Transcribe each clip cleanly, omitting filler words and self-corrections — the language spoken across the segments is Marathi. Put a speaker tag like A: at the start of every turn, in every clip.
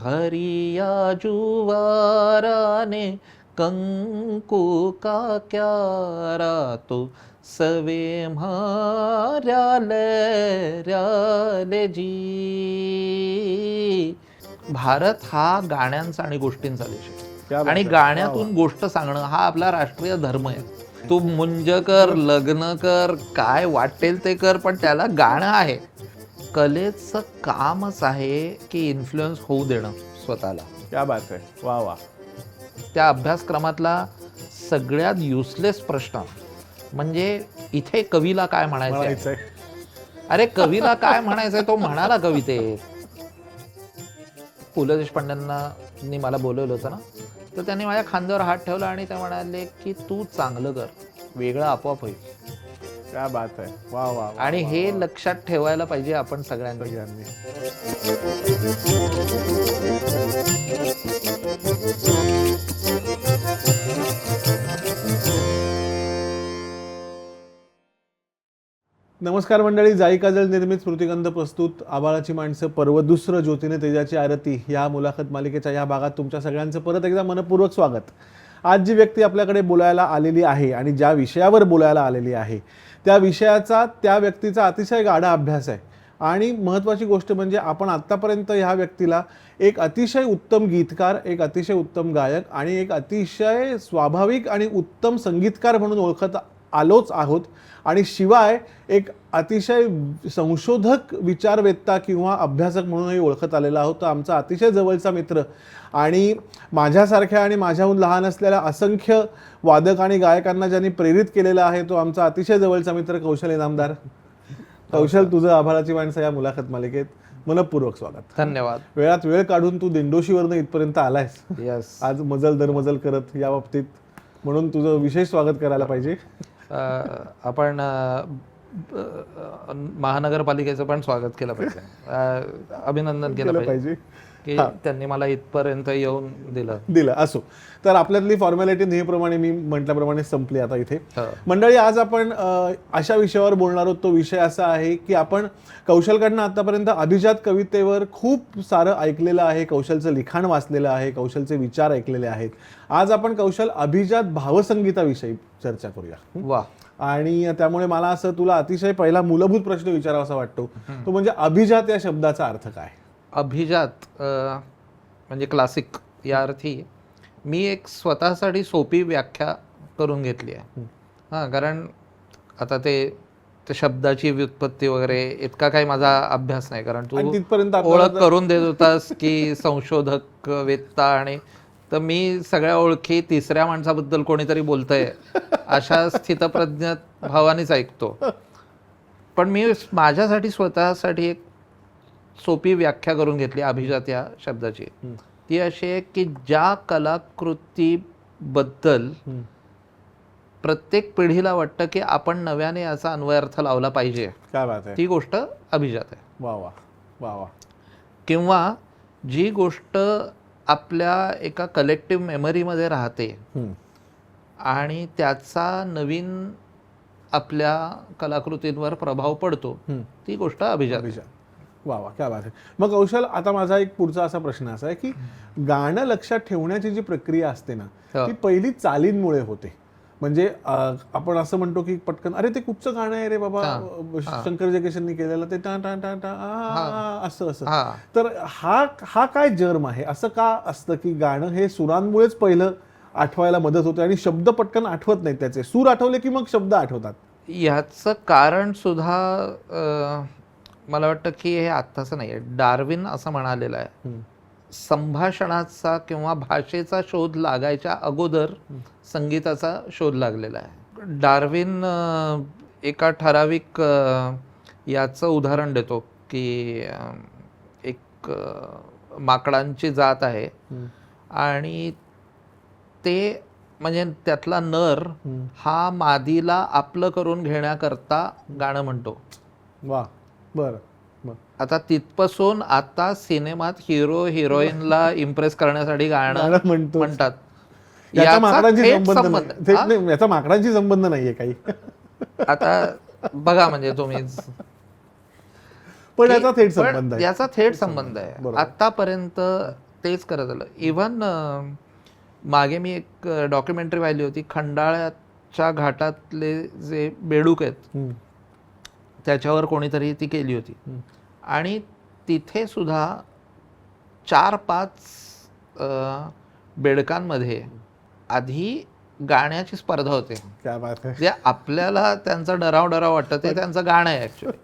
A: भरिया जुवाराने कंकु का क्यारा तो सवे म्हार्याले जी. भारत हा गाण्यांचा आणि गोष्टींचा देश आहे आणि गाण्यातून गोष्ट सांगणं हा आपला राष्ट्रीय धर्म आहे. तू मुंज कर, लग्न कर, काय वाटेल ते कर, पण त्याला गाणं आहे. कलेचं कामच आहे की इन्फ्लुएन्स होऊ देणं स्वतःला.
B: क्या बात आहे. वा वा.
A: त्या अभ्यासक्रमातला सगळ्यात युजलेस प्रश्न म्हणजे इथे कवीला काय म्हणायचंय. अरे कवीला काय म्हणायचंय तो म्हणाला कवितेत. पु ल देशपांड्यांनी मला बोलवलं होतं ना, तर त्यांनी माझ्या खांद्यावर हात ठेवला आणि ते म्हणाले की तू चांगलं कर, वेगळं आपोआप होईल.
B: क्या बात आहे. वा वा.
A: आणि हे लक्षात ठेवायला पाहिजे आपण सगळ्यांनी.
B: नमस्कार मंडळी. जाई काजळ निर्मित स्मृतिगंध प्रस्तुत आभाळाची माणसं पर्व दुसरं ज्योतीने तेजाची आरती या मुलाखत मालिकेच्या या भागात तुमच्या सगळ्यांचं परत एकदा मनपूर्वक स्वागत. आज जी व्यक्ती आपल्याकडे बोलायला आलेली आहे आणि ज्या विषयावर बोलायला आलेली आहे त्या विषयाचा त्या व्यक्तीचा अतिशय गाढा अभ्यास आहे. आणि महत्त्वाची गोष्ट म्हणजे आपण आत्तापर्यंत ह्या व्यक्तीला एक अतिशय उत्तम गीतकार, एक अतिशय उत्तम गायक आणि एक अतिशय स्वाभाविक आणि उत्तम संगीतकार म्हणून ओळखत आलोच आहोत. आणि शिवाय एक अतिशय संशोधक, विचारवेत्ता किंवा अभ्यासक म्हणूनही ओळखत आलेला आहोत. आमचा अतिशय जवळचा मित्र आणि माझ्यासारख्या आणि माझ्याहून लहान असलेल्या असंख्य वादक आणि गायकांना ज्यांनी प्रेरित केलेला आहे तो आमचा अतिशय जवळचा मित्र कौशल इनामदार. कौशल, तुझं आभाळाची माणसं या मुलाखत मालिकेत मनपूर्वक स्वागत.
A: धन्यवाद.
B: वेळात वेळ काढून तू दिंडोशीवरनं इथपर्यंत आलायस.
A: यस.
B: आज मजल दरमजल करत या बाबतीत, म्हणून तुझं विशेष स्वागत करायला पाहिजे.
A: आपण महानगरपालिकेचं पण स्वागत केलं पाहिजे, अभिनंदन केलं पाहिजे की त्यांनी मला इथपर्यंत येऊन दिलं.
B: असो, तर आपल्यातली फॉर्मॅलिटी नेहमीप्रमाणे मी म्हटल्याप्रमाणे संपली आता इथे. मंडळी, आज आपण अशा विषयावर बोलणार आहोत. तो विषय असा आहे की आपण कौशलकडनं आतापर्यंत अभिजात कवितेवर खूप सारं ऐकलेलं आहे, कौशलचं लिखाण वाचलेलं आहे, कौशलचे विचार ऐकलेले आहेत. आज आपण कौशल अभिजात भावसंगीताविषयी चर्चा करूया.
A: वा.
B: आणि त्यामुळे मला असं तुला अतिशय पहिला मूलभूत प्रश्न विचारावासा वाटतो, तो म्हणजे अभिजात या शब्दाचा अर्थ काय?
A: अभिजात म्हणजे क्लासिक या अर्थी मी एक स्वतःसाठी सोपी व्याख्या करून घेतली आहे. कारण आता ते शब्दाची व्युत्पत्ती वगैरे इतका काही माझा अभ्यास नाही, कारण तू ओळख करून देत होतास की संशोधक, वेत्ता, आणि तर मी सगळ्या ओळखी तिसऱ्या माणसाबद्दल कोणीतरी बोलतंय अशा स्थितप्रज्ञ भावानेच ऐकतो. पण मी माझ्यासाठी स्वतःसाठी एक सोपी व्याख्या करून घेतली अभिजात या शब्दाची. ती अशी आहे की ज्या कलाकृतीबद्दल प्रत्येक पिढीला वाटतं की आपण नव्याने याचा अन्वयार्थ लावला पाहिजे, ती गोष्ट अभिजात आहे.
B: वा वा वा वा.
A: किंवा जी गोष्ट आपल्या एका कलेक्टिव्ह मेमरीमध्ये राहते आणि त्याचा नवीन आपल्या कलाकृतींवर प्रभाव पडतो, ती गोष्ट अभिजात.
B: वा वा, क्या बात आहे. मग कौशल, आता माझा एक पुढचा असा प्रश्न असा आहे की गाणं लक्षात ठेवण्याची जी प्रक्रिया असते ना, ती पहिली चालींमुळे होते. म्हणजे आपण असं म्हणतो की पटकन अरे ते कुठचं गाणं आहे रे बाबा, शंकर जयकिशननी केलेलं ते टा टा टा टा असं असं. तर हा काय जर्म आहे? असं का असतं की गाणं हे सुरांमुळेच पहिलं आठवायला मदत होते आणि शब्द पटकन आठवत नाहीत, त्याचे सूर आठवले की मग शब्द आठवतात?
A: ह्याचं कारण सुद्धा मला वाटतं की हे आत्ताचं नाही आहे. डार्विन असं म्हणालेलं आहे, संभाषणाचा किंवा भाषेचा शोध लागायच्या अगोदर संगीताचा शोध लागलेला आहे. डार्विन एका ठराविक याचं उदाहरण देतो की एक माकडांची जात आहे आणि ते म्हणजे त्यातला नर हा मादीला आपलं करून घेण्याकरता गाणं म्हणतो.
B: वा. बरं.
A: आता तिथपासून आता सिनेमात हिरो हिरोईनला इम्प्रेस करण्यासाठी गाणं म्हणतात.
B: याचा माकडांशी संबंध नाहीये काही.
A: आता बघा, म्हणजे तुम्ही
B: पण याचा थेट संबंध आहे.
A: याचा थेट संबंध आहे. आतापर्यंत तेच करत आलं. इव्हन मागे मी एक डॉक्युमेंटरी पाहिली होती, खंडाळ्याच्या घाटातले जे बेडूक आहेत त्याच्यावर कोणीतरी ती केली होती. आणि तिथे सुद्धा 4-5 बेडकांमध्ये आधी गाण्याची स्पर्धा होते.
B: क्या बात आहे.
A: जे आपल्याला त्यांचं डराव वाटतं ते त्यांचं गाणं आहे ॲक्च्युली.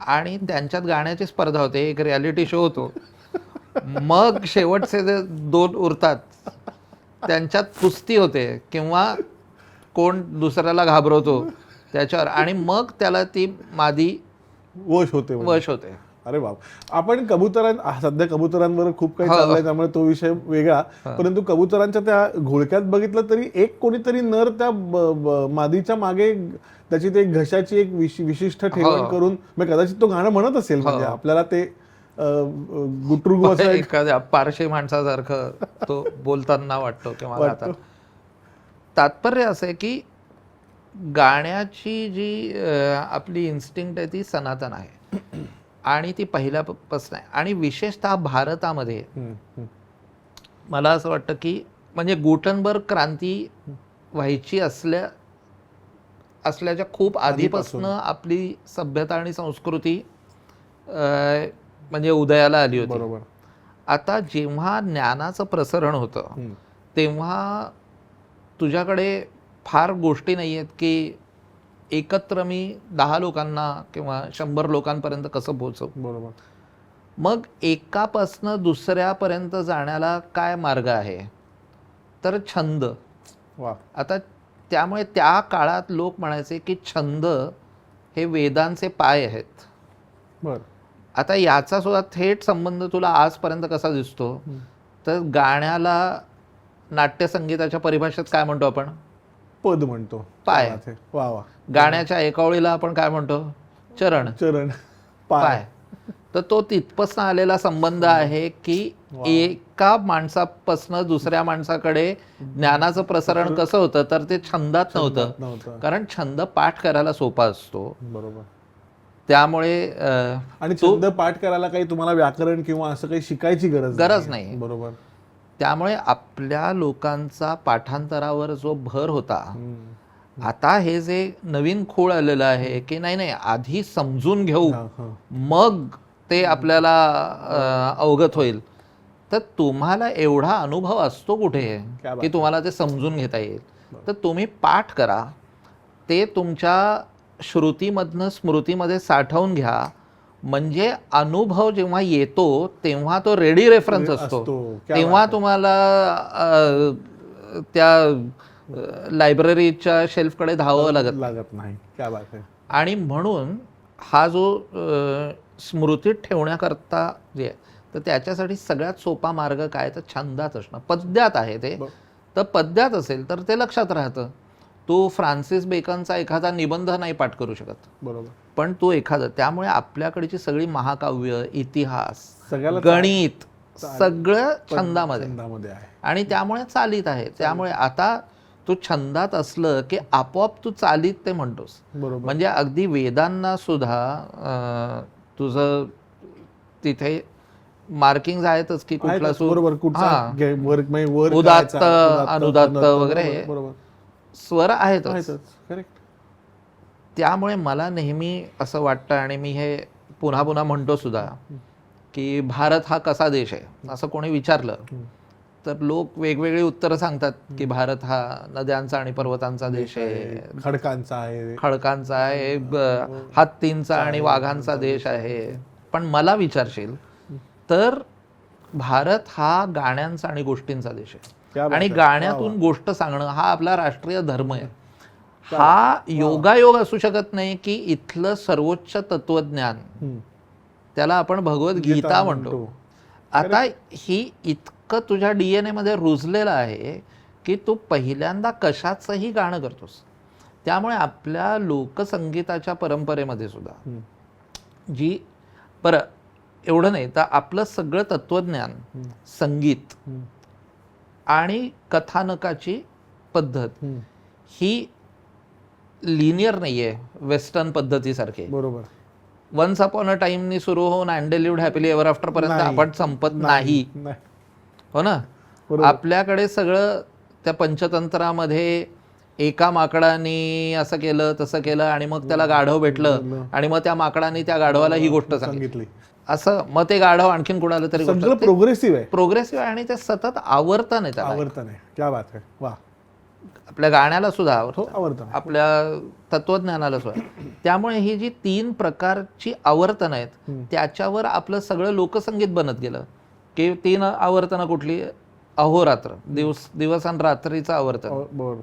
A: आणि त्यांच्यात गाण्याची स्पर्धा होते, एक रियालिटी शो होतो. मग शेवटचे जे 2 उरतात त्यांच्यात कुस्ती होते किंवा कोण दुसऱ्याला घाबरवतो त्याच्यावर, आणि मग त्याला ती मादी
B: वश होते.
A: होते.
B: अरे बाप. आपण सध्या कबुतरांवर खूप काही चाललंय त्यामुळे तो विषय वेगळा, परंतु कबुतरांच्या त्या घोळक्यात बघितलं तरी एक कोणीतरी नर त्या मादीच्या मागे त्याची ते घशाची एक विशिष्ट ठेवण करून कदाचित तो गाणं म्हणत असेल. म्हणजे आपल्याला ते गुटरुगू असं
A: एखाद्या पारशी माणसासारखं तो बोलताना वाटतो किंवा गाताना. तात्पर्य असं आहे की गाण्याची जी आपली इन्स्टिंक्ट आहे ती सनातन आहे आणि ती पहिल्यापासून आहे. आणि विशेषतः भारतामध्ये मला असं वाटतं की म्हणजे गुटनबर्ग क्रांती व्हायची असल्याच्या खूप आधीपासून आपली सभ्यता आणि संस्कृती म्हणजे उदयाला आली होती.
B: बरोबर.
A: आता जेव्हा ज्ञानाचं प्रसरण होतं तेव्हा तुझ्याकडे फार गोष्टी नाही आहेत की एकत्र मी 10 लोकांना किंवा 100 लोकांपर्यंत कसं पोहोचव.
B: बरोबर.
A: मग एकापासनं दुसऱ्यापर्यंत जाण्याला काय मार्ग आहे, तर छंद. आता त्यामुळे त्या काळात लोक म्हणायचे की छंद हे वेदांचे पाय आहेत.
B: बर.
A: आता याचा सुद्धा थेट संबंध तुला आजपर्यंत कसा दिसतो, तर गाण्याला नाट्यसंगीताच्या परिभाषेत काय म्हणतो आपण,
B: पद म्हणतो,
A: पाय.
B: वा वा.
A: गाण्याच्या एका ओळीला आपण काय म्हणतो, चरण. पाय. तर तो तिथपासून आलेला संबंध आहे की एका माणसापासून दुसऱ्या माणसाकडे ज्ञानाचं प्रसारण कसं होतं, तर ते छंदात नव्हतं. कारण छंद पाठ करायला सोपा असतो.
B: बरोबर.
A: त्यामुळे
B: आणि छंद पाठ करायला काही तुम्हाला व्याकरण किंवा असं काही शिकायची गरज
A: नाही.
B: बरोबर.
A: त्यामुळे आपल्या लोकांचा पाठांतरावर जो भर होता, आता हे जे नवीन खूळ आलेलं आहे की नाही आधी समजून घेऊ मग ते आपल्याला अवगत होईल, तर तुम्हाला एवढा अनुभव असतो कुठे की तुम्हाला ते समजून घेता येईल. तर तुम्ही पाठ करा, ते तुमच्या श्रुतीमधनं स्मृतीमध्ये साठवून घ्या, म्हणजे अनुभव जेव्हा येतो तेव्हा तो रेडी रेफरन्स असतो. तेव्हा तुम्हाला त्या लायब्ररीच्या शेल्फकडे धावावं लागत
B: नाही. क्या बात आहे.
A: आणि म्हणून हा जो स्मृतीत ठेवण्याकरता जे आहे, तर त्याच्यासाठी सगळ्यात सोपा मार्ग काय, तर छंदात असणं. पद्यात आहे ते, तर पद्यात असेल तर ते लक्षात राहतं. तू फ्रान्सिस बेकनचा एखादा निबंध नाही पाठ करू शकत,
B: बरोबर,
A: पण तू एखादं. त्यामुळे आपल्याकडची सगळी महाकाव्य, इतिहास, गणित सगळं छंदामध्ये आहे आणि त्यामुळे चालीत आहे. त्यामुळे आता तू छंदात असलं की आपोआप तू चालीत ते म्हणतोस. म्हणजे अगदी वेदांना सुद्धा तुझं तिथे मार्किंग आहेतच की कुठला उदात्त अनुदात्त वगैरे स्वर आहेतच. त्यामुळे मला नेहमी असं वाटतं आणि मी हे पुन्हा पुन्हा म्हणतो सुद्धा की भारत हा कसा देश आहे असं कोणी विचारलं तर लोक वेगवेगळी उत्तरं सांगतात की भारत हा नद्यांचा आणि पर्वतांचा देश आहे, खडकांचा आहे, हत्तींचा आणि वाघांचा देश आहे. पण मला विचारशील तर भारत हा गाण्यांचा आणि गोष्टींचा देश आहे आणि गाण्यातून गोष्ट सांगणं हा आपला राष्ट्रीय धर्म आहे. हा योगायोग असू शकत नाही की इथलं सर्वोच्च तत्वज्ञान, त्याला आपण भगवद्गीता म्हणतो. आता ही इतकं तुझ्या DNA मध्ये रुजलेलं आहे की तू पहिल्यांदा कशाचंही गाणं करतोस. त्यामुळे आपल्या लोकसंगीताच्या परंपरेमध्ये सुद्धा जी एवढं नाही तर आपलं सगळं तत्वज्ञान, संगीत आणि कथानकाची पद्धत ही लिनियर नाहीये वेस्टर्न पद्धतीसारखी.
B: बरोबर.
A: वन्स अपॉन अ टाइमनी सुरू होऊन and lived happily ever after पर्यंत
B: नाही.
A: आपण संपत नाही.
B: नाही.
A: हो ना.
B: बरोबर.
A: आपल्याकडे सगळं त्या पंचतंत्रामध्ये एका माकडाने असं केलं तसं केलं आणि मग त्याला गाढव भेटलं आणि मग त्या माकडाने त्या गाढवाला ही गोष्ट सांगितली असं, मग ते गाढव आणखीन कुणाला तरी
B: सगळं प्रोग्रेसिव्ह आहे.
A: प्रोग्रेसिव्ह आणि ते सतत आवर्तन आहे त्याला.
B: आवर्तन आहे. क्या बात आहे. वा.
A: आपल्या गाण्याला सुद्धा
B: हो, आवर्तन.
A: आपल्या तत्वज्ञानाला सुद्धा. त्यामुळे ही जी 3 प्रकारची आवर्तन आहेत त्याच्यावर आपलं सगळं लोकसंगीत बनत गेलं की 3 आवर्तनं कुठली? अहोरात्र, दिवस आणि रात्रीचं आवर्तन,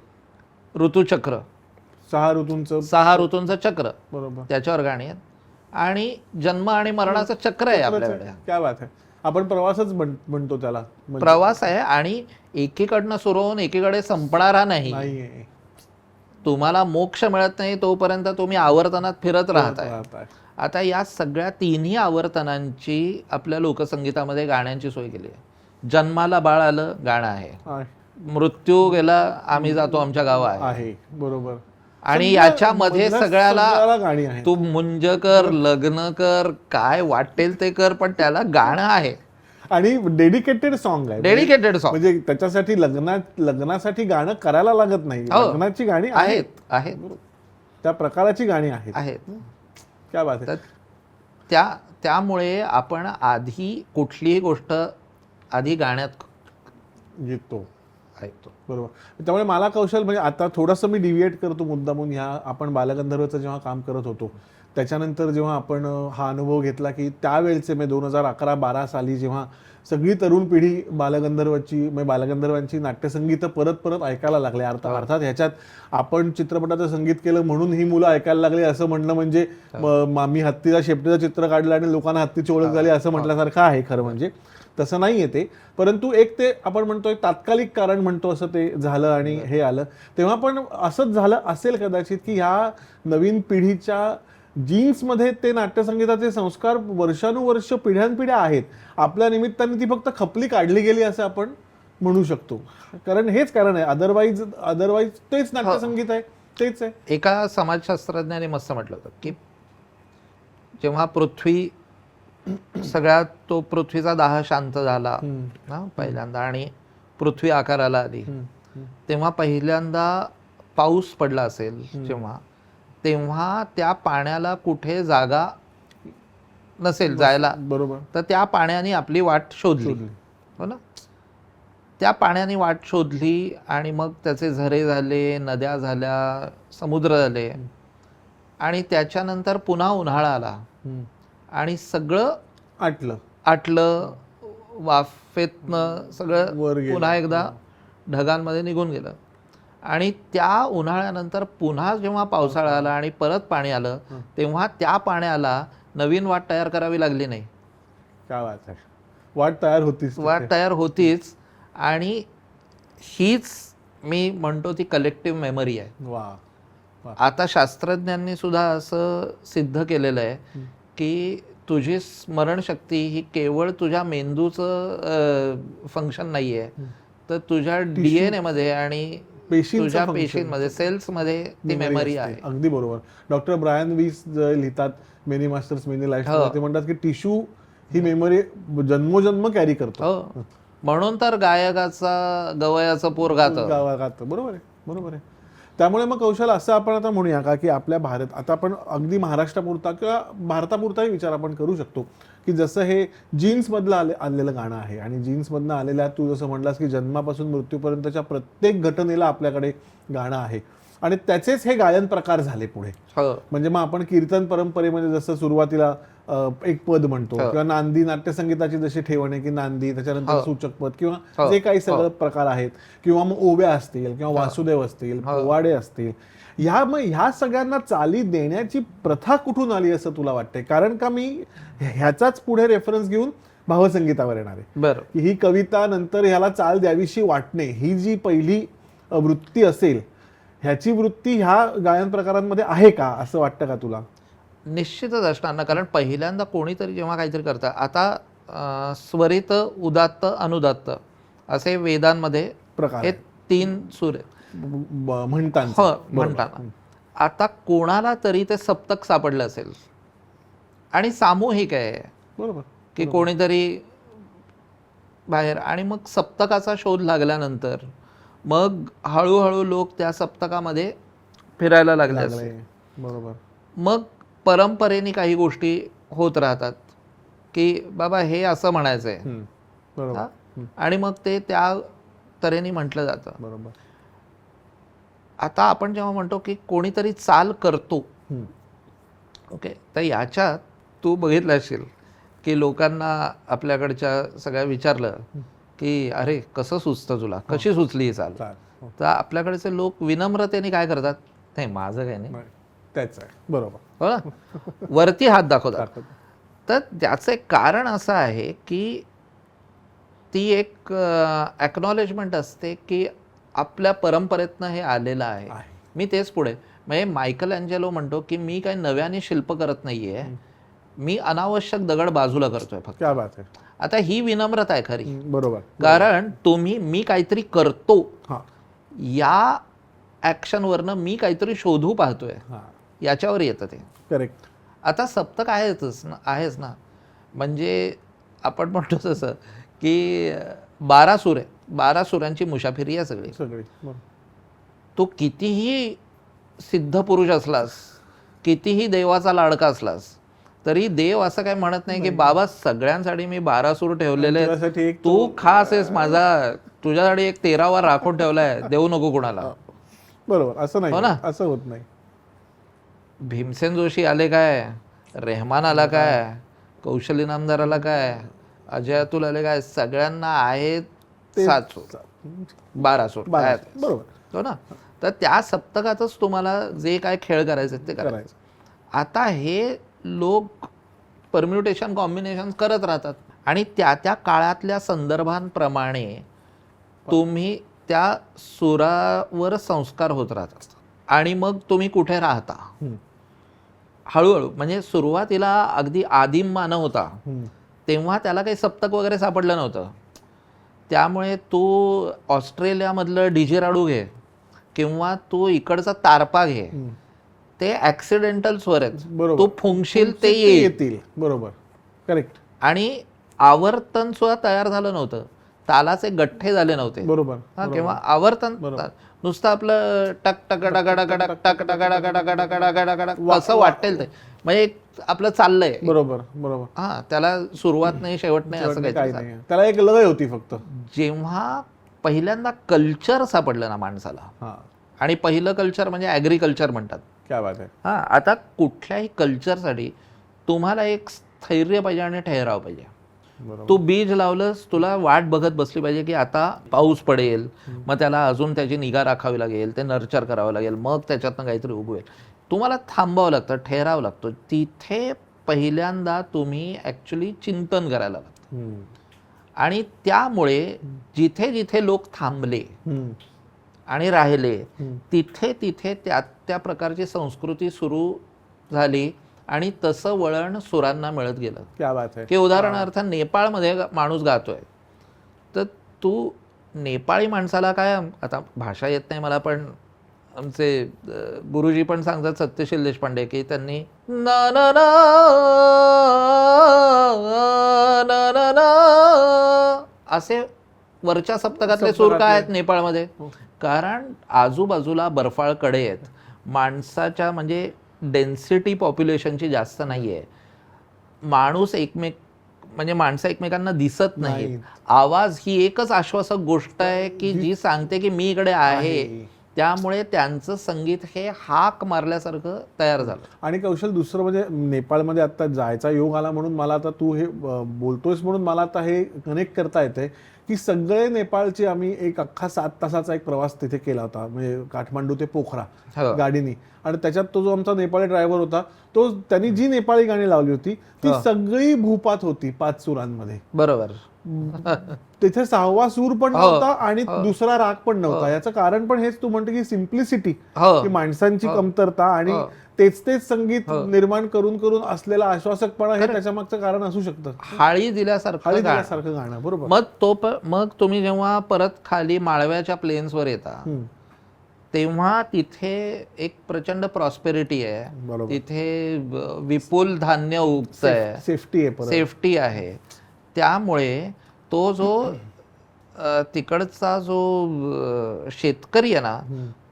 A: ऋतुचक्र,
B: 6
A: ऋतूंचं चक्र,
B: बरोबर,
A: त्याच्यावर गाणी आहेत. आणि जन्म आणि मरणाचं चक्र आहे आपल्याकडे.
B: क्या बात आहे. आपण प्रवासच म्हणतो त्याला.
A: प्रवास आहे आणि एकीकडनं सुरू होऊन एकीकडे संपणारा नाही. तुम्हाला मोक्ष मिळत नाही तोपर्यंत तुम्ही आवर्तनात फिरत राहताय. आता या सगळ्या 3ही आवर्तनांची आपल्या लोकसंगीतामध्ये गाण्यांची सोय केली आहे. जन्माला बाळ आलं, गाणं आहे. मृत्यू गेला, आम्ही जातो आमच्या गाव आहे.
B: बरोबर.
A: आणि याच्यामध्ये सगळ्याला
B: गाणी आहेत.
A: तू मुंज कर, लग्न कर, काय वाटेल ते कर, पण त्याला गाणं आहे.
B: आणि डेडिकेटेड सॉन्ग आहे.
A: डेडिकेटेड सॉन्ग
B: म्हणजे त्याच्यासाठी लग्नासाठी गाणं करायला लागत नाही. लग्नाची गाणी
A: आहेत,
B: त्या प्रकाराची गाणी आहेत. क्या बात आहे.
A: त्यामुळे आपण आधी कुठलीही गोष्ट आधी गाण्यात
B: येतो,
A: ऐकतो.
B: बरोबर. त्यामुळे मला कौशल म्हणजे आता थोडंसं मी डिव्हिएट करतो मुद्दामून. ह्या आपण बालगंधर्वचं जेव्हा काम करत होतो त्याच्यानंतर जेव्हा आपण हा अनुभव घेतला की त्यावेळचे 2011-12 साली जेव्हा सगळी तरुण पिढी बालगंधर्वांची नाट्यसंगीत परत ऐकायला लागले. अर्थात ह्याच्यात आपण चित्रपटाचं संगीत केलं म्हणून ही मुलं ऐकायला लागली असं म्हणणं म्हणजे मी हत्तीचा शेपटीचं चित्र काढलं आणि लोकांना हत्तीची ओळख झाली असं म्हटल्यासारखं आहे. खरं म्हणजे तसं नाहीये ते. परंतु एक ते आपण म्हणतोय तात्कालिक कारण म्हणतो असं ते झालं आणि हे आलं. तेव्हा पण असंच झालं असेल कदाचित की ह्या नवीन पिढीच्या जीन्समध्ये ते नाट्यसंगीताचे संस्कार वर्षानुवर्ष पिढ्यानपिढ्या आहेत. आपल्या निमित्ताने ती फक्त खपली काढली गेली असं आपण म्हणू शकतो. कारण हेच कारण आहे. अदरवाईज तेच नाट्यसंगीत आहे, तेच आहे.
A: एका समाजशास्त्रज्ञाने मस्त म्हटलं होतं की जेव्हा सगळ्यात तो पृथ्वीचा दाह शांत झाला पहिल्यांदा आणि पृथ्वी आकाराला आली, तेव्हा पहिल्यांदा पाऊस पडला असेल तेव्हा त्या पाण्याला कुठे जागा नसेल जायला,
B: बरोबर,
A: तर त्या पाण्याने आपली वाट शोधली. हो ना. त्या पाण्याने वाट शोधली आणि मग त्याचे झरे झाले, नद्या झाल्या, समुद्र झाले आणि त्याच्यानंतर पुन्हा उन्हाळा आला आणि सगळं आटलं, वाफेतनं सगळं पुन्हा एकदा ढगांमध्ये निघून गेलं. आणि त्या उन्हाळ्यानंतर पुन्हा जेव्हा पावसाळा आला आणि परत पाणी आलं तेव्हा त्या पाण्याला नवीन वाट तयार करावी लागली नाही.
B: काय बात आहे. वाट
A: तयार होतीच. आणि हीच मी म्हणतो ती कलेक्टिव्ह मेमरी आहे. आता शास्त्रज्ञांनी सुद्धा असं सिद्ध केलेलं आहे की तुझी स्मरणशक्ती ही केवळ तुझ्या मेंदूचं फंक्शन नाही आहे, तर तुझ्या DNA मध्ये आणि तुझ्या पेशींमध्ये, सेल्समध्ये ती मेमरी आहे.
B: अगदी बरोबर. डॉक्टर ब्रायन वीस लिहितात मेनी मास्टर्स मेनी लाईफ, ते म्हणतात की टिश्यू ही मेमरी जन्मोजन्म कॅरी करतो.
A: म्हणून तर गायकाचा गवयाचं पोर गातं.
B: बरोबर आहे. त्यामुळे मग कौशल असं आपण आता म्हणूया का की आपल्या आता आपण अगदी महाराष्ट्रापुरता किंवा भारतापुरताही विचार आपण करू शकतो की जसं हे जीन्समधलं आलेलं गाणं आहे आणि जीन्समधनं आलेल्या तू जसं म्हणलास की जन्मापासून मृत्यूपर्यंतच्या प्रत्येक घटनेला आपल्याकडे गाणं आहे आणि त्याचेच हे गायन प्रकार झाले पुढे. म्हणजे मग आपण कीर्तन परंपरेमध्ये जसं सुरुवातीला एक पद म्हणतो किंवा नांदी नाट्यसंगीताची जशी ठेवण आहे की नांदी, त्याच्यानंतर सूचक पद किंवा जे काही सगळं प्रकार आहेत, किंवा मग ओव्या असतील किंवा वासुदेव असतील, पोवाडे असतील, ह्या सगळ्यांना चाली देण्याची प्रथा कुठून आली असं तुला वाटतंय? कारण का मी ह्याचाच पुढे रेफरन्स घेऊन भावसंगीतावर येणार आहे की ही कविता नंतर ह्याला चाल द्यावीशी वाटणे ही जी पहिली वृत्ती असेल, ह्याची वृत्ती ह्या गायन प्रकारांमध्ये आहे का असं वाटतं का तुला?
A: निश्चितच असणार ना. कारण पहिल्यांदा कोणीतरी जेव्हा काहीतरी करतं, आता स्वरित, उदात्त, अनुदात्त असे वेदांमध्ये हे 3 सूर म्हणताना आता कोणाला तरी ते सप्तक सापडलं असेल आणि सामूहिक आहे
B: बरोबर.
A: की कोणीतरी बाहेर. आणि मग सप्तकाचा शोध लागल्यानंतर मग हळूहळू लोक त्या सप्तकामध्ये फिरायला लागले असते.
B: बरोबर.
A: मग परंपरेने काही गोष्टी होत राहतात की बाबा हे असं म्हणायचं आहे,
B: बरोबर.
A: आणि मग ते त्या तऱ्हेने म्हटलं जातं.
B: बरोबर.
A: आता आपण जेव्हा म्हणतो की कोणीतरी चाल करतो, ओके, तर याच्यात तू बघितलं असेल की लोकांना आपल्याकडच्या सगळ्या विचारलं की अरे कसं सुचतं तुला, कशी सुचली ही चाल, तर आपल्याकडचे लोक विनम्रतेने काय करतात, नाही माझं काय नाही,
B: त्याच आहे. बरोबर.
A: हो ना, वरती हात दाखवतात. तर त्याचं एक कारण असं आहे की ती एक ॲक्नॉलेजमेंट असते की आपल्या परंपरेतनं हे आलेलं आहे. मी तेच पुढे म्हणजे मायकल अँजेलो म्हणतो की मी काही नव्याने शिल्प करत नाहीये, मी अनावश्यक दगड बाजूला करतोय फक्त.
B: क्या बात आहे.
A: आता ही विनम्रता आहे खरी.
B: बरोबर.
A: कारण मी काहीतरी करतो या ॲक्शनवरनं मी काहीतरी शोधू पाहतोय, याच्यावर येतं ते.
B: करेक्ट.
A: आता सप्तक आहेच ना, म्हणजे आपण म्हणतो तसं की 12 सूर आहे, 12 सुरांची मुसाफिरी आहे सगळी. तो कितीही सिद्ध पुरुष असलास, कितीही देवाचा लाडका असलास, तरी देव असं काय म्हणत नाही की बाबा सगळ्यांसाठी मी 12 सूर ठेवलेले आहेत, तू खास आहेस माझा, तुझ्यासाठी एक 13वा राखून ठेवलाय, देऊ नको कुणाला.
B: बरोबर. असं नाही,
A: हो ना,
B: असं होत नाही.
A: भीमसेन जोशी आले काय, रेहमान आला काय, कौशल इनामदार आला काय, अजय अतुल आले काय, सगळ्यांना आहेत 7 सूर, 12 सूर.
B: बरोबर.
A: हो ना, तर त्या सप्तकातच तुम्हाला जे काय खेळ करायचे ते करायचं. आता हे लोक परम्युटेशन कॉम्बिनेशन करत राहतात आणि त्या त्या काळातल्या संदर्भांप्रमाणे तुम्ही त्या सुरावर संस्कार होत राहतात. आणि मग तुम्ही कुठे राहता हळूहळू, म्हणजे सुरुवातीला अगदी आदिम मानव होता तेव्हा त्याला काही सप्तक वगैरे सापडलं नव्हतं. त्यामुळे तू ऑस्ट्रेलियामधलं डिजेराडू घे किंवा तू इकडचा तारपा घे, ते ॲक्सिडेंटल स्वर आहेत, तू फुंकशील ते येतील.
B: बरोबर. करेक्ट.
A: आणि आवर्तन सुद्धा तयार झालं नव्हतं, तालाचे गठ्ठे झाले नव्हते.
B: बरोबर.
A: किंवा आवर्तन नुसतं आपलं टक टक टक टक टक टक टक टक असं वाटेल ते, म्हणजे आपलं चाललंय.
B: बरोबर. बरोबर.
A: त्याला सुरुवात नाही शेवट नाही असं काही
B: नाही, त्याला एक लय होती फक्त.
A: जेव्हा पहिल्यांदा कल्चर सापडलं ना माणसाला, आणि पहिलं कल्चर म्हणजे ॲग्रिकल्चर म्हणतात.
B: क्या बात आहे.
A: आता कुठल्याही कल्चरसाठी तुम्हाला एक स्थैर्य पाहिजे आणि ठहराव पाहिजे. तू बीज लावलंस, तुला वाट बघत बसली पाहिजे की आता पाऊस पडेल, मग त्याला अजून त्याची निगा राखावी लागेल, ते नर्चर करावं लागेल, मग त्याच्यातनं काहीतरी उगवेल. तुम्हाला थांबावं लागतं, ठहरावं लागतं. तिथे पहिल्यांदा तुम्ही ॲक्च्युली चिंतन करायला लागतं. आणि त्यामुळे जिथे जिथे लोक थांबले आणि राहिले, तिथे तिथे त्या प्रकारची संस्कृती सुरू झाली आणि तसं वळण सुरांना मिळत गेलं.
B: क्या बात आहे.
A: की उदाहरणार्थ नेपाळमध्ये माणूस गातोय, तर तू नेपाळी माणसाला काय, आता भाषा येत नाही मला, पण आमचे गुरुजी पण सांगतात, सत्यशील देशपांडे, की त्यांनी ना ना ना ना ना ना असे वरच्या सप्तकातले सूर काय आहेत नेपाळमध्ये, कारण आजूबाजूला बर्फाळ कडे आहेत, माणसाच्या म्हणजे डेन्सिटी पॉप्युलेशनची जास्त नाहीये, माणूस म्हणजे माणसं एकमेकांना दिसत नाही. आवाज ही एकच आश्वासक गोष्ट आहे की जी सांगते की मी इकडे आहे. त्यामुळे त्यांचं संगीत हे हाक मारल्यासारखं तयार झालं.
B: आणि कौशल, दुसरं म्हणजे नेपाळमध्ये आता जायचा योग आला म्हणून मला आता तू हे बोलतोयस म्हणून मला आता हे कनेक्ट करता येते की सगळे नेपाळचे आम्ही एक अख्खा 7 तासाचा एक प्रवास तिथे केला होता, म्हणजे काठमांडू ते पोखरा गाडीनी. आणि त्याच्यात तो जो आमचा नेपाळी ड्रायव्हर होता, तो त्यांनी जी नेपाळी गाणी लावली होती ती सगळी भूपात होती 5 सुरांमध्ये.
A: बरोबर.
B: तिथे 6वा सूर पण नव्हता आणि दुसरा राग पण नव्हता. याचं कारण पण हेच तू म्हणतो की सिम्प्लिसिटी, की माणसांची कमतरता आणि तेच संगीत निर्माण करून करून असलेला आश्वासकपणा हे त्याच्या मागचं कारण असू शकतं.
A: हाळी दिल्यासारखं
B: गाणं. बरोबर.
A: मग तुम्ही जेव्हा परत खाली माळव्याच्या प्लेन्सवर येता, तेव्हा तिथे एक प्रचंड प्रॉस्पेरिटी आहे,
B: बरोबर.
A: तिथे विपुल धान्य उगतंय,
B: सेफ्टी आहे परत.
A: सेफ्टी आहे. त्यामुळे तो जो तिकडचा जो शेतकरी आहे ना,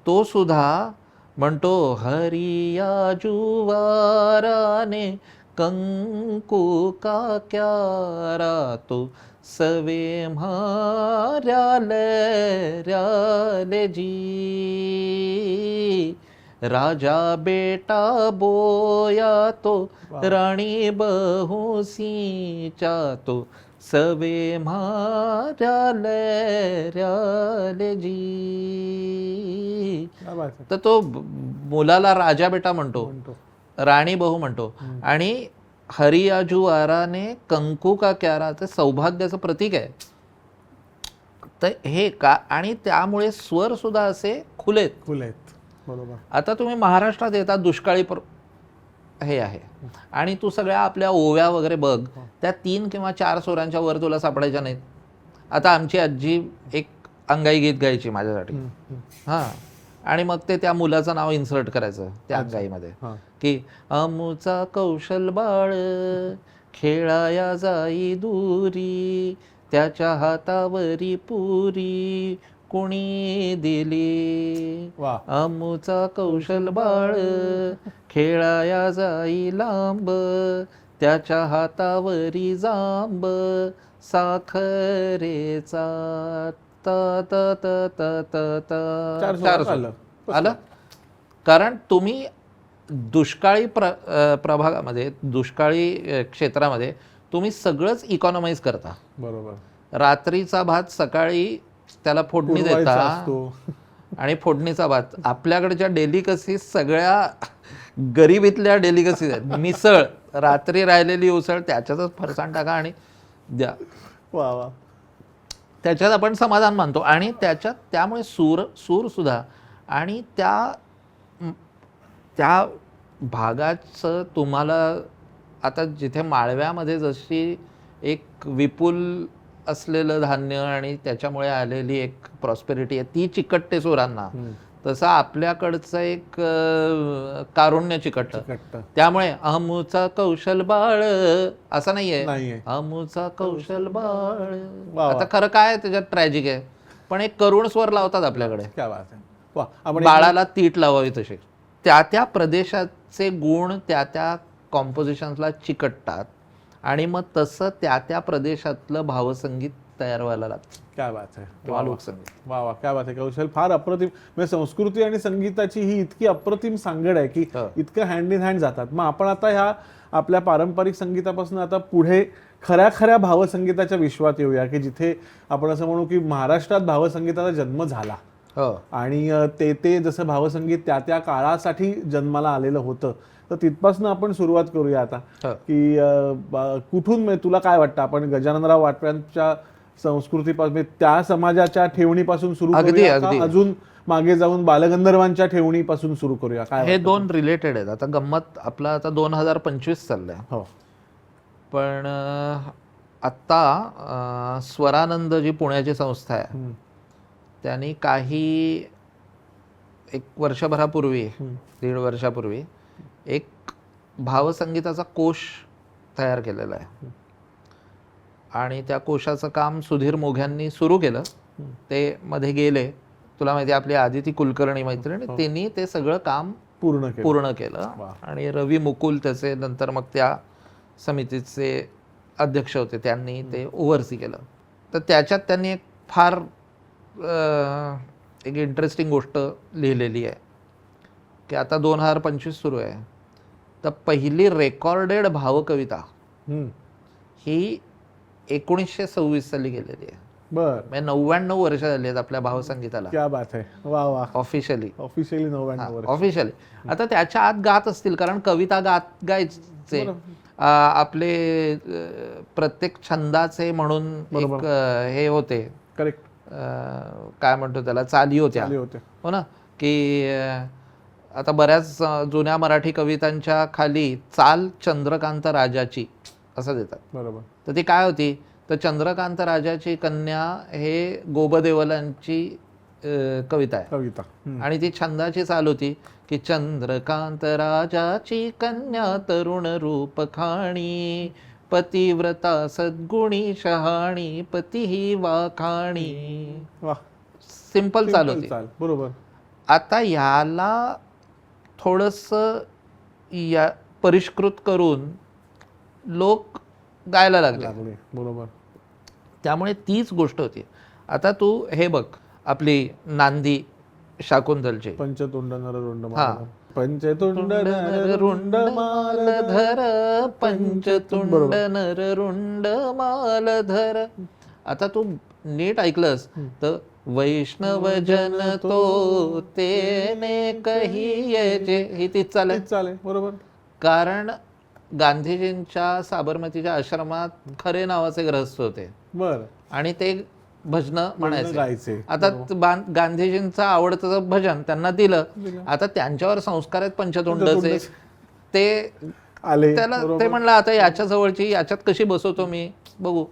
A: तो सुद्धा म्हणतो हरिया जुवाराने कंकू का क्यारा तो सवे म्हार्याले जी राजा बेटा बोया तो राणी बहू सिंचा तो सवे म्हार्याले जी.
B: क्या बात आहे.
A: तर तो मुलाला राजा बेटा म्हणतो,
B: म्हणतो.
A: राणी बहू म्हणतो. आणि हरियाजू आराने कंकू का क्यारा ते सौभाग्याचं प्रतीक आहे. तर हे का, आणि त्यामुळे स्वर सुद्धा असे खुलेत.
B: फुल आहेत. बरोबर.
A: आता तुम्ही महाराष्ट्रात येतात, दुष्काळी हे आहे, आणि तू सगळ्या आपल्या ओव्या वगैरे बघ, त्या 3 किंवा 4 स्वरांच्या वर तुला सापडायच्या नाहीत. आता आमची आजी एक अंगाई गीत गायची माझ्यासाठी, हां, आणि मग ते त्या मुलाचं नाव इन्सर्ट करायचं त्या अंगाईमध्ये, की अमुचा कौशल बाळ खेळाया जाई दुरी, त्याच्या हातावरी पुरी कुणी दिली. अमुचा कौशल बाळ खेळाया जाई लांब, त्याच्या हातावरी जांब साखरेचा त त त त त त. 4 स्वर आलं. कारण तुम्ही दुष्काळी प्रभागामध्ये, दुष्काळी क्षेत्रामध्ये तुम्ही सगळंच इकॉनॉमाइज करता.
B: बरोबर.
A: रात्रीचा भात सकाळी त्याला फोडणी देता, आणि फोडणीचा भात आपल्याकडच्या डेलिकसीज सगळ्या गरिबीतल्या डेलिकसीज आहेत. मिसळ, रात्री राहिलेली उसळ, त्याच्यातच फरसाण टाका आणि द्या.
B: वा वा.
A: त्याच्यात आपण समाधान मानतो. आणि त्याच्यात त्यामुळे सूर सुद्धा, आणि त्या भागाचं तुम्हाला आता जिथे माळव्यामध्ये जशी एक विपुल असलेलं धान्य आणि त्याच्यामुळे आलेली एक प्रॉस्पेरिटी आहे, ती चिकटते सुरांना, तसं आपल्याकडचं एक कारुण्य चिकटतं. त्यामुळे अमुचा कौशल बाळ असं नाहीये, अमुचा कौशल बाळ. आता खरं काय त्याच्यात ट्रॅजिक आहे, पण एक करुण स्वर लावतात आपल्याकडे. बाळाला तीट लावावी तसे. त्या प्रदेशाचे गुण त्या कॉम्पोजिशन्सला चिकटतात, आणि मग तसं त्या प्रदेशातलं भावसंगीत तयार व्हायला लागतं.
B: काय बात आहे.
A: किंवा लोकसंगीत.
B: वा वा, काय बात आहे. कौशल फार अप्रतिम. म्हणजे संस्कृती आणि संगीताची ही इतकी अप्रतिम सांगड आहे की इतकं हँड इन हँड जातात. मग आपण आता ह्या आपल्या पारंपरिक संगीतापासून आता पुढे खऱ्या भावसंगीताच्या विश्वात येऊया, की जिथे आपण असं म्हणू की महाराष्ट्रात भावसंगीताचा जन्म झाला, आणि ते जसं भावसंगीत त्या काळासाठी जन्माला आलेलं होतं. तर तिथपासून आपण सुरुवात करूया आता, की कुठून तुला काय वाटतं, आपण गजाननराव वाटव्यांच्या संस्कृतीपासून, त्या समाजाच्या ठेवणीपासून सुरू करूया, अजून मागे जाऊन बालगंधर्वांच्या ठेवणीपासून सुरू करूया? काय
A: हे 2 रिलेटेड आहेत. आता गंमत, आपला आता 2025 चाललंय, पण आत्ता स्वरानंद जी पुण्याची संस्था आहे, त्यांनी काही 1 वर्षभरापूर्वी, 1.5 वर्षापूर्वी एक भावसंगीताचा कोश तयार केलेला आहे, आणि त्या कोशाचं काम सुधीर मोघ्यांनी सुरू केलं. ते मध्ये गेले, तुला माहिती आपली आदिती कुलकर्णी मैत्रिणी, त्यांनी ते सगळं काम पूर्ण केलं, आणि रवी मुकुल त्याचे नंतर मग त्या समितीचे अध्यक्ष होते, त्यांनी ते ओव्हरसी केलं. तर त्याच्यात त्यांनी एक फार एक इंटरेस्टिंग गोष्ट लिहिलेली आहे, की आता 2025 सुरू आहे, तर पहिली रेकॉर्डेड भावकविता ही 1926 साली गेलेली आहे. म्हणजे 99 वर्ष झाली आहेत आपल्या भावसंगीताला.
B: क्या बात आहे. वा वा.
A: ऑफिशियली
B: 99 वर्ष.
A: ऑफिशियली. आता त्याच्या आत गात असतील, कारण कविता गायचे आपले प्रत्येक छंदाचे म्हणून एक हे होते.
B: करेक्ट.
A: काय म्हणतो त्याला, चाली होत्या, हो ना, की आता बऱ्याच जुन्या मराठी कवितांच्या खाली चाल चंद्रकांत राजाची असं देतात.
B: बरोबर.
A: तर ती काय होती, तर चंद्रकांत राजाची कन्या हे गोबदेवलांची कविता आहे
B: कविता
A: आणि ती छंदाची चाल होती की चंद्रकांत राजाची कन्या तरुण रूप खाणी पतिव्रता सद्गुणी शहाणी पती ही वाखाणी.
B: वा
A: सिंपल चाल होती.
B: चाल बरोबर.
A: आता ह्याला थोडंसं या परिष्कृत करून लोक गायला लागले.
B: लागले बरोबर.
A: त्यामुळे तीच गोष्ट होती. आता तू हे बघ आपली नांदी शाकुंतलची
B: पंचतुंड नररुंड
A: हा.
B: मालधर. पंचतुंड नररुंड
A: मालधर पंचतुंड नररुंड मालधर. आता तू नीट ऐकलंस तर वैष्णव जन तो तेने कही जे ही तीच चाल आहे.
B: चालेल बरोबर.
A: कारण गांधीजींच्या साबरमतीच्या आश्रमात खरे नावाचे ग्रहस्थ होते
B: बर
A: आणि ते भजनं म्हणायचे.
B: गायचे.
A: आता गांधीजींचं आवडतं भजन त्यांना दिलं. आता त्यांच्यावर संस्कार आहेत पंचतुंडचे. ते
B: आले
A: त्याला ते म्हणलं आता याच्या जवळची याच्यात कशी बसवतो मी बघू.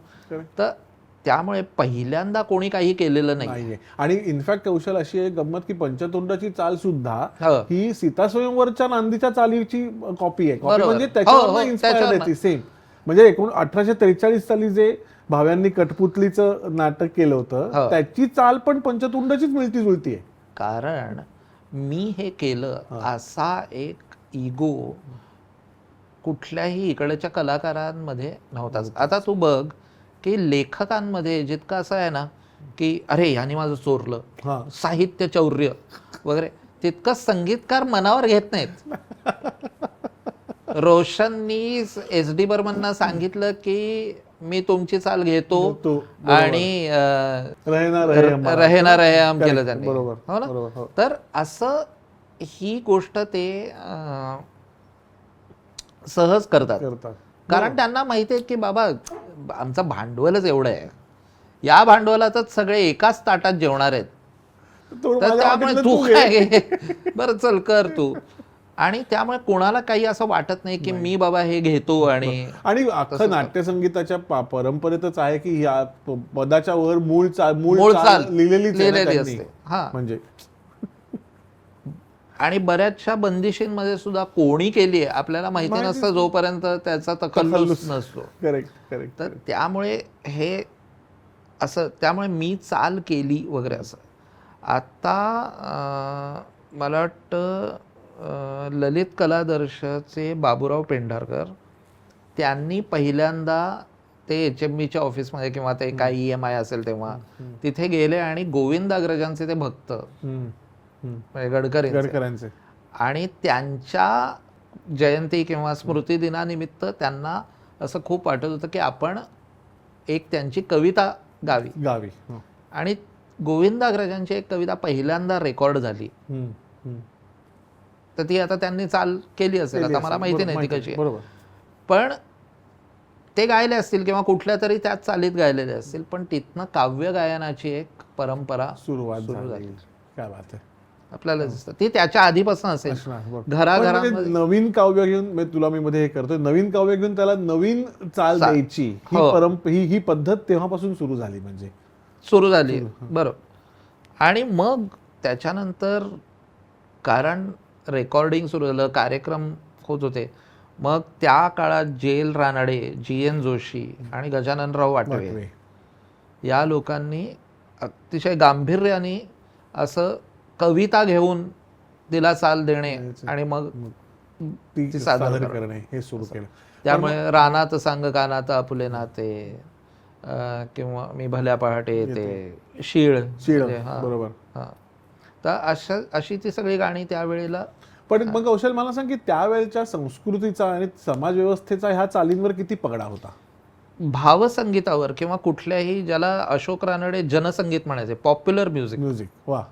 A: तर त्यामुळे पहिल्यांदा कोणी काही केलेलं नाही.
B: नाहीये. आणि इनफॅक्ट कौशल अशी एक गंमत की पंचतुंडाची चाल सुद्धा
A: हो.
B: ही सीता स्वयंवरच्या नांदीच्या चालीची कॉपी आहे. कॉपी
A: बरोबर.
B: म्हणजे
A: हो,
B: त्याच्यावर
A: हो,
B: इन्स्पायर्ड आहे
A: त्याच्यावरनं.
B: ती सेम. म्हणजे 1843 साली जे भाव्यांनी कठपुतलीचं नाटक केलं होतं
A: हो.
B: त्याची चाल पण पंचतुंडाचीच मिळती जुळती आहे.
A: कारण मी हे केलं असा एक इगो कुठल्याही इकडच्या कलाकारांमध्ये नव्हताच. आता तू बघ की लेखकांमध्ये जितकं असं आहे ना की अरे ह्याने माझं चोरलं
B: हा.
A: साहित्य चौर्य वगैरे तितकं संगीतकार मनावर घेत नाहीत. रोशननी SD बर्मनना सांगितलं की मी तुमची चाल घेतो आणि रहेना रहे हम केलं त्यांनी.
B: बरोबर
A: हो ना.
B: बरोबर.
A: तर असं ही गोष्ट ते सहज करतात. कारण त्यांना माहिती आहे की बाबा आमचं भांडवलच एवढं आहे. या भांडवलातच सगळे एकाच ताटात जेवणार आहेत. तर त्यामुळे तू काय बरं चल कर तू. आणि त्यामुळे कोणाला काही असं वाटत नाही की मी बाबा हे घेतो. आणि
B: अख्खं नाट्यसंगीताच्या परंपरेतच आहे की या पदाच्या वर मूळ चाल लिहिलेली
A: असते. हा
B: म्हणजे
A: आणि बऱ्याचशा बंदिशींमध्ये सुद्धा कोणी केली आहे आपल्याला माहिती नसतं जोपर्यंत त्याचा तखल्लुस नसतो.
B: Correct correct.
A: तर त्यामुळे हे असं त्यामुळे मी चाल केली वगैरे असं. आता मला वाटतं ललित कलादर्शचे बाबूराव पेंढारकर त्यांनी पहिल्यांदा ते HMBच्या ऑफिसमध्ये किंवा ते काही EMI असेल तेव्हा तिथे गेले आणि गोविंदाग्रजांचे ते भक्त गडकरींचे आणि त्यांच्या जयंती किंवा स्मृती दिनानिमित्त त्यांना असं खूप वाटत होतं की आपण एक त्यांची कविता गावी. आणि गोविंदाग्रजांची एक कविता पहिल्यांदा रेकॉर्ड झाली. तर ती आता त्यांनी चाल केली असेल. आता मला माहिती नाही ती कशी आहे. पण ते गायले असतील किंवा कुठल्या तरी त्याच चालीत गायलेले असतील. पण तिथनं काव्य गायनाची एक परंपरा
B: सुरुवात
A: झाली.
B: काय बात आहे.
A: आपल्याला दिसतं ती त्याच्या आधीपासून असेल. घराघरामध्ये
B: नवीन काव्य घेऊन तुला मी मध्ये हे करतोय नवीन काव्य घेऊन त्याला नवीन चाल द्यायची ही पद्धत तेव्हापासून सुरू झाली. म्हणजे
A: सुरू झाली बरोबर. आणि मग त्याच्यानंतर कारण रेकॉर्डिंग सुरू झालं कार्यक्रम होत होते. मग त्या काळात जेल रानडे GN जोशी आणि गजाननराव वाटवे या लोकांनी अतिशय गांभीर्याने असं कविता घेऊन तिला चाल देणे आणि मग
B: ती सादर करणे हे सुरू केलं.
A: त्यामुळे रानात सांग कानात आपुले नाते किंवा मी भल्या पहाटे येते शीळ
B: बरोबर.
A: तर अशी ती सगळी गाणी त्यावेळेला.
B: पण मग कौशल मला सांग की त्यावेळेच्या संस्कृतीचा आणि समाज व्यवस्थेचा ह्या चालींवर किती पगडा होता.
A: भावसंगीतावर किंवा कुठल्याही ज्याला अशोक रानडे जनसंगीत म्हणायचे पॉप्युलर म्युझिक.
B: वा.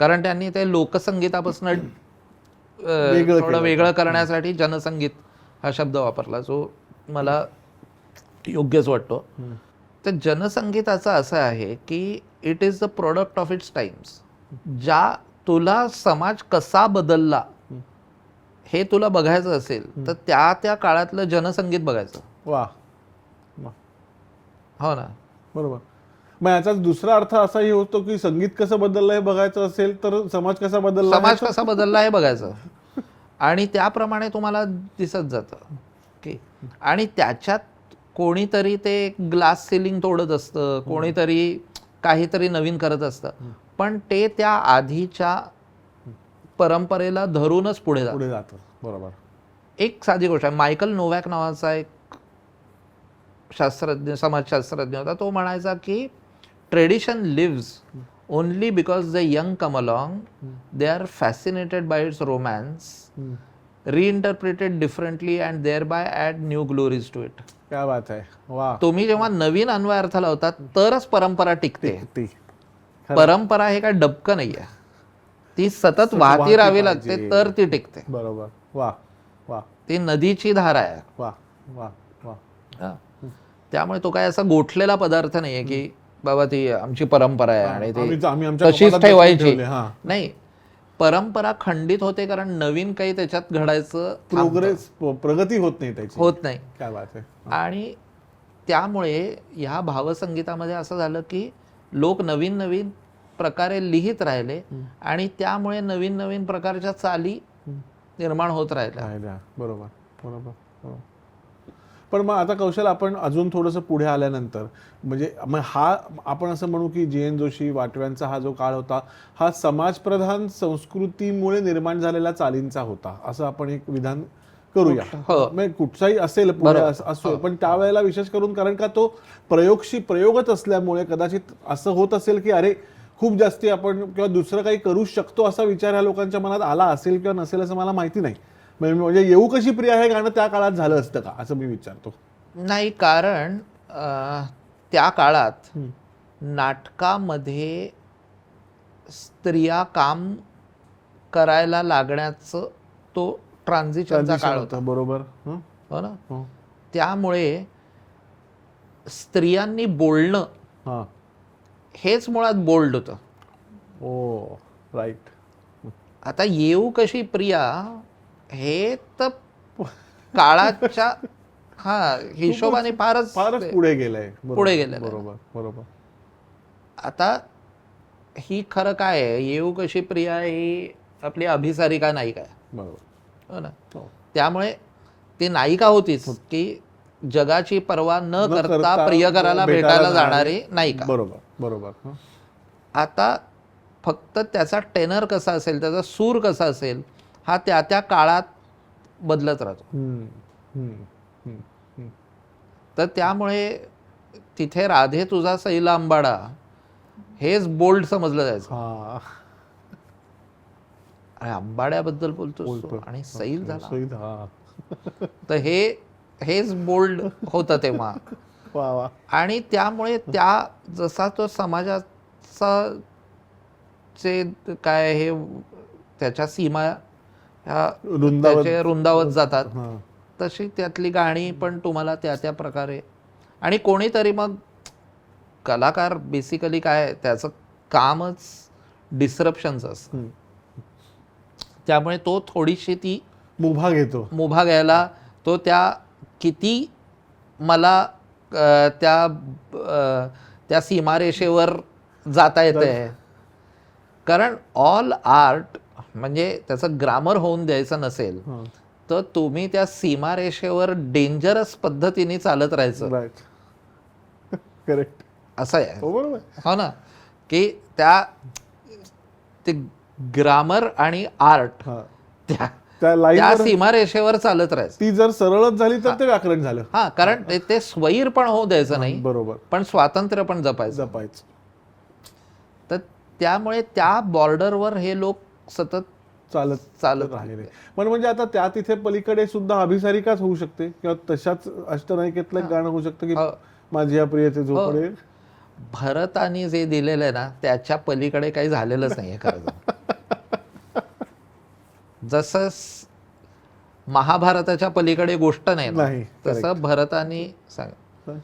A: कारण त्यांनी ते लोकसंगीतापासून थोडं वेगळं करण्यासाठी जनसंगीत हा शब्द वापरला जो मला योग्यच वाटतो. तर जनसंगीताचं असं आहे की it is the product of its times. ज्या तुला समाज कसा बदलला हे तुला बघायचं असेल तर त्या काळातलं जनसंगीत बघायचं.
B: वा.
A: हो ना.
B: बरोबर. मग याचा दुसरा अर्थ असाही होतो की संगीत कसं बदललं हे बघायचं असेल तर समाज कसा बदलला
A: समाज कसा बदलला हे बघायचं आणि त्याप्रमाणे तुम्हाला दिसत जातं ओके. आणि त्याच्यात कोणीतरी ते ग्लास सिलिंग तोडत असतं, कोणीतरी काहीतरी नवीन करत असतं, पण ते त्या आधीच्या परंपरेला धरूनच पुढे
B: जातं. बरोबर.
A: एक साधी गोष्ट आहे, मायकल नोवॅक नावाचा एक शास्त्रज्ञ, समाजशास्त्रज्ञ होता. तो म्हणायचा की tradition lives only because the young come along, they are fascinated by its romance, reinterpreted differently and thereby add new glories to it.
B: क्या बात आहे. वा.
A: तुम्ही जेव्हा नवीन अन्वय अर्थ लावतात तरच परंपरा टिकते.
B: ती
A: परंपरा हे काय डबकं नाही आहे, ती सतत वाहती राहावी लागते तर ती टिकते.
B: बरोबर. वा वा.
A: ती नदीची धार आहे.
B: वा वा वा.
A: हा. त्यामुळे तो काय असा गोठलेला पदार्थ नाहीये की बाबा ती आमची परंपरा आहे आणि ती तशीच ठेवायची. नाही, परंपरा खंडित होते कारण नवीन काही त्याच्यात घडायचं
B: प्रगती होत नाही, त्याची
A: होत नाही.
B: काय बात आहे.
A: आणि त्यामुळे ह्या भावसंगीतामध्ये असं झालं की लोक नवीन नवीन प्रकारे लिहित राहिले आणि त्यामुळे नवीन नवीन प्रकारच्या चाली निर्माण होत राहिल्या.
B: बरोबर बरोबर. पण मग आता कौशल, आपण अजून थोडंसं पुढे आल्यानंतर म्हणजे मग हा आपण असं म्हणू की जी.एन. जोशी वाटव्यांचा हा जो काळ होता हा समाजप्रधान संस्कृतीमुळे निर्माण झालेला चालींचा होता असं आपण एक विधान करूया. म्हणजे कुठचाही असेल पुढे असो, पण त्यावेळेला विशेष करून कारण का तो प्रयोगच असल्यामुळे कदाचित असं होत असेल की अरे खूप जास्ती आपण किंवा दुसरं काही करू शकतो असा विचार ह्या लोकांच्या मनात आला असेल किंवा नसेल असं मला माहिती नाही. म्हणजे येऊ कशी प्रिया हे गाणं त्या काळात झालं असतं का असं मी विचारतो.
A: नाही, कारण त्या काळात नाटकामध्ये स्त्रिया काम करायला लागण्याचं तो ट्रान्झिशनचा काळ होता.
B: बरोबर.
A: हो ना. त्यामुळे स्त्रियांनी बोलणं हेच मुळात बोल्ड होतं.
B: ओ राईट.
A: आता येऊ कशी प्रिया हे तर काळाच्या हिशोबाने फारच
B: पुढे गेलंय.
A: बरोबर बरोबर. आता ही खरं काय आहे, येऊ कशी प्रिया ही आपली अभिसारिका नायिका आहे.
B: बरोबर.
A: हो ना. त्यामुळे ती नायिका होतीच की जगाची पर्वा न करता प्रियकराला भेटायला जाणारी नायिका.
B: बरोबर बरोबर.
A: आता फक्त त्याचा टेनर कसा असेल, त्याचा सूर कसा असेल हा त्या त्या काळात बदलत राहतो. तर त्यामुळे तिथे राधे तुझा सैला आंबाडा हेच बोल्ड समजलं जायचं. आणि आंबाड्याबद्दल बोलतो आणि सैल झाला तर हेच बोल्ड होतं तेव्हा. आणि त्यामुळे त्या जसा तो समाजाचा जे काय हे त्याच्या सीमा ह्या रुंदावत जातात तशी त्यातली गाणी पण तुम्हाला त्या त्या प्रकारे. आणि कोणीतरी मग कलाकार बेसिकली काय त्याचं कामच डिस्रप्शनचं असतं, त्यामुळे तो थोडीशी ती मुभा घ्यायला तो त्या किती मला त्या सीमारेषेवर जाता येतंय. कारण ऑल आर्ट म्हणजे त्याचं ग्रामर होऊन द्यायचं नसेल तर तुम्ही त्या सीमारेषेवर डेंजरस पद्धतीने चालत राहायचं.
B: करेक्ट.
A: असं आहे. हो ना. की ते ग्रामर आणि आर्ट त्या सीमारेषेवर चालत राहायचं.
B: ती जर सरळच झाली तर ते व्याकरण झालं.
A: कारण ते स्वैर पण होऊ द्यायचं नाही.
B: बरोबर.
A: पण स्वातंत्र्य पण जपायचं. तर त्यामुळे त्या बॉर्डरवर हे लोक सतत चालत
B: राहिले. पण म्हणजे आता त्या तिथे पलीकडे सुद्धा अभिसारिकाच होऊ शकते किंवा तशाच अष्टनायिकेतलं गाणं होऊ शकतं की माझी या प्रियते झोपडे.
A: भरताने जे दिलेलं आहे ना त्याच्या पलीकडे काही झालेलंच नाहीये खरं. जसं महाभारताच्या पलीकडे गोष्ट नाही तसं भरताने सांग.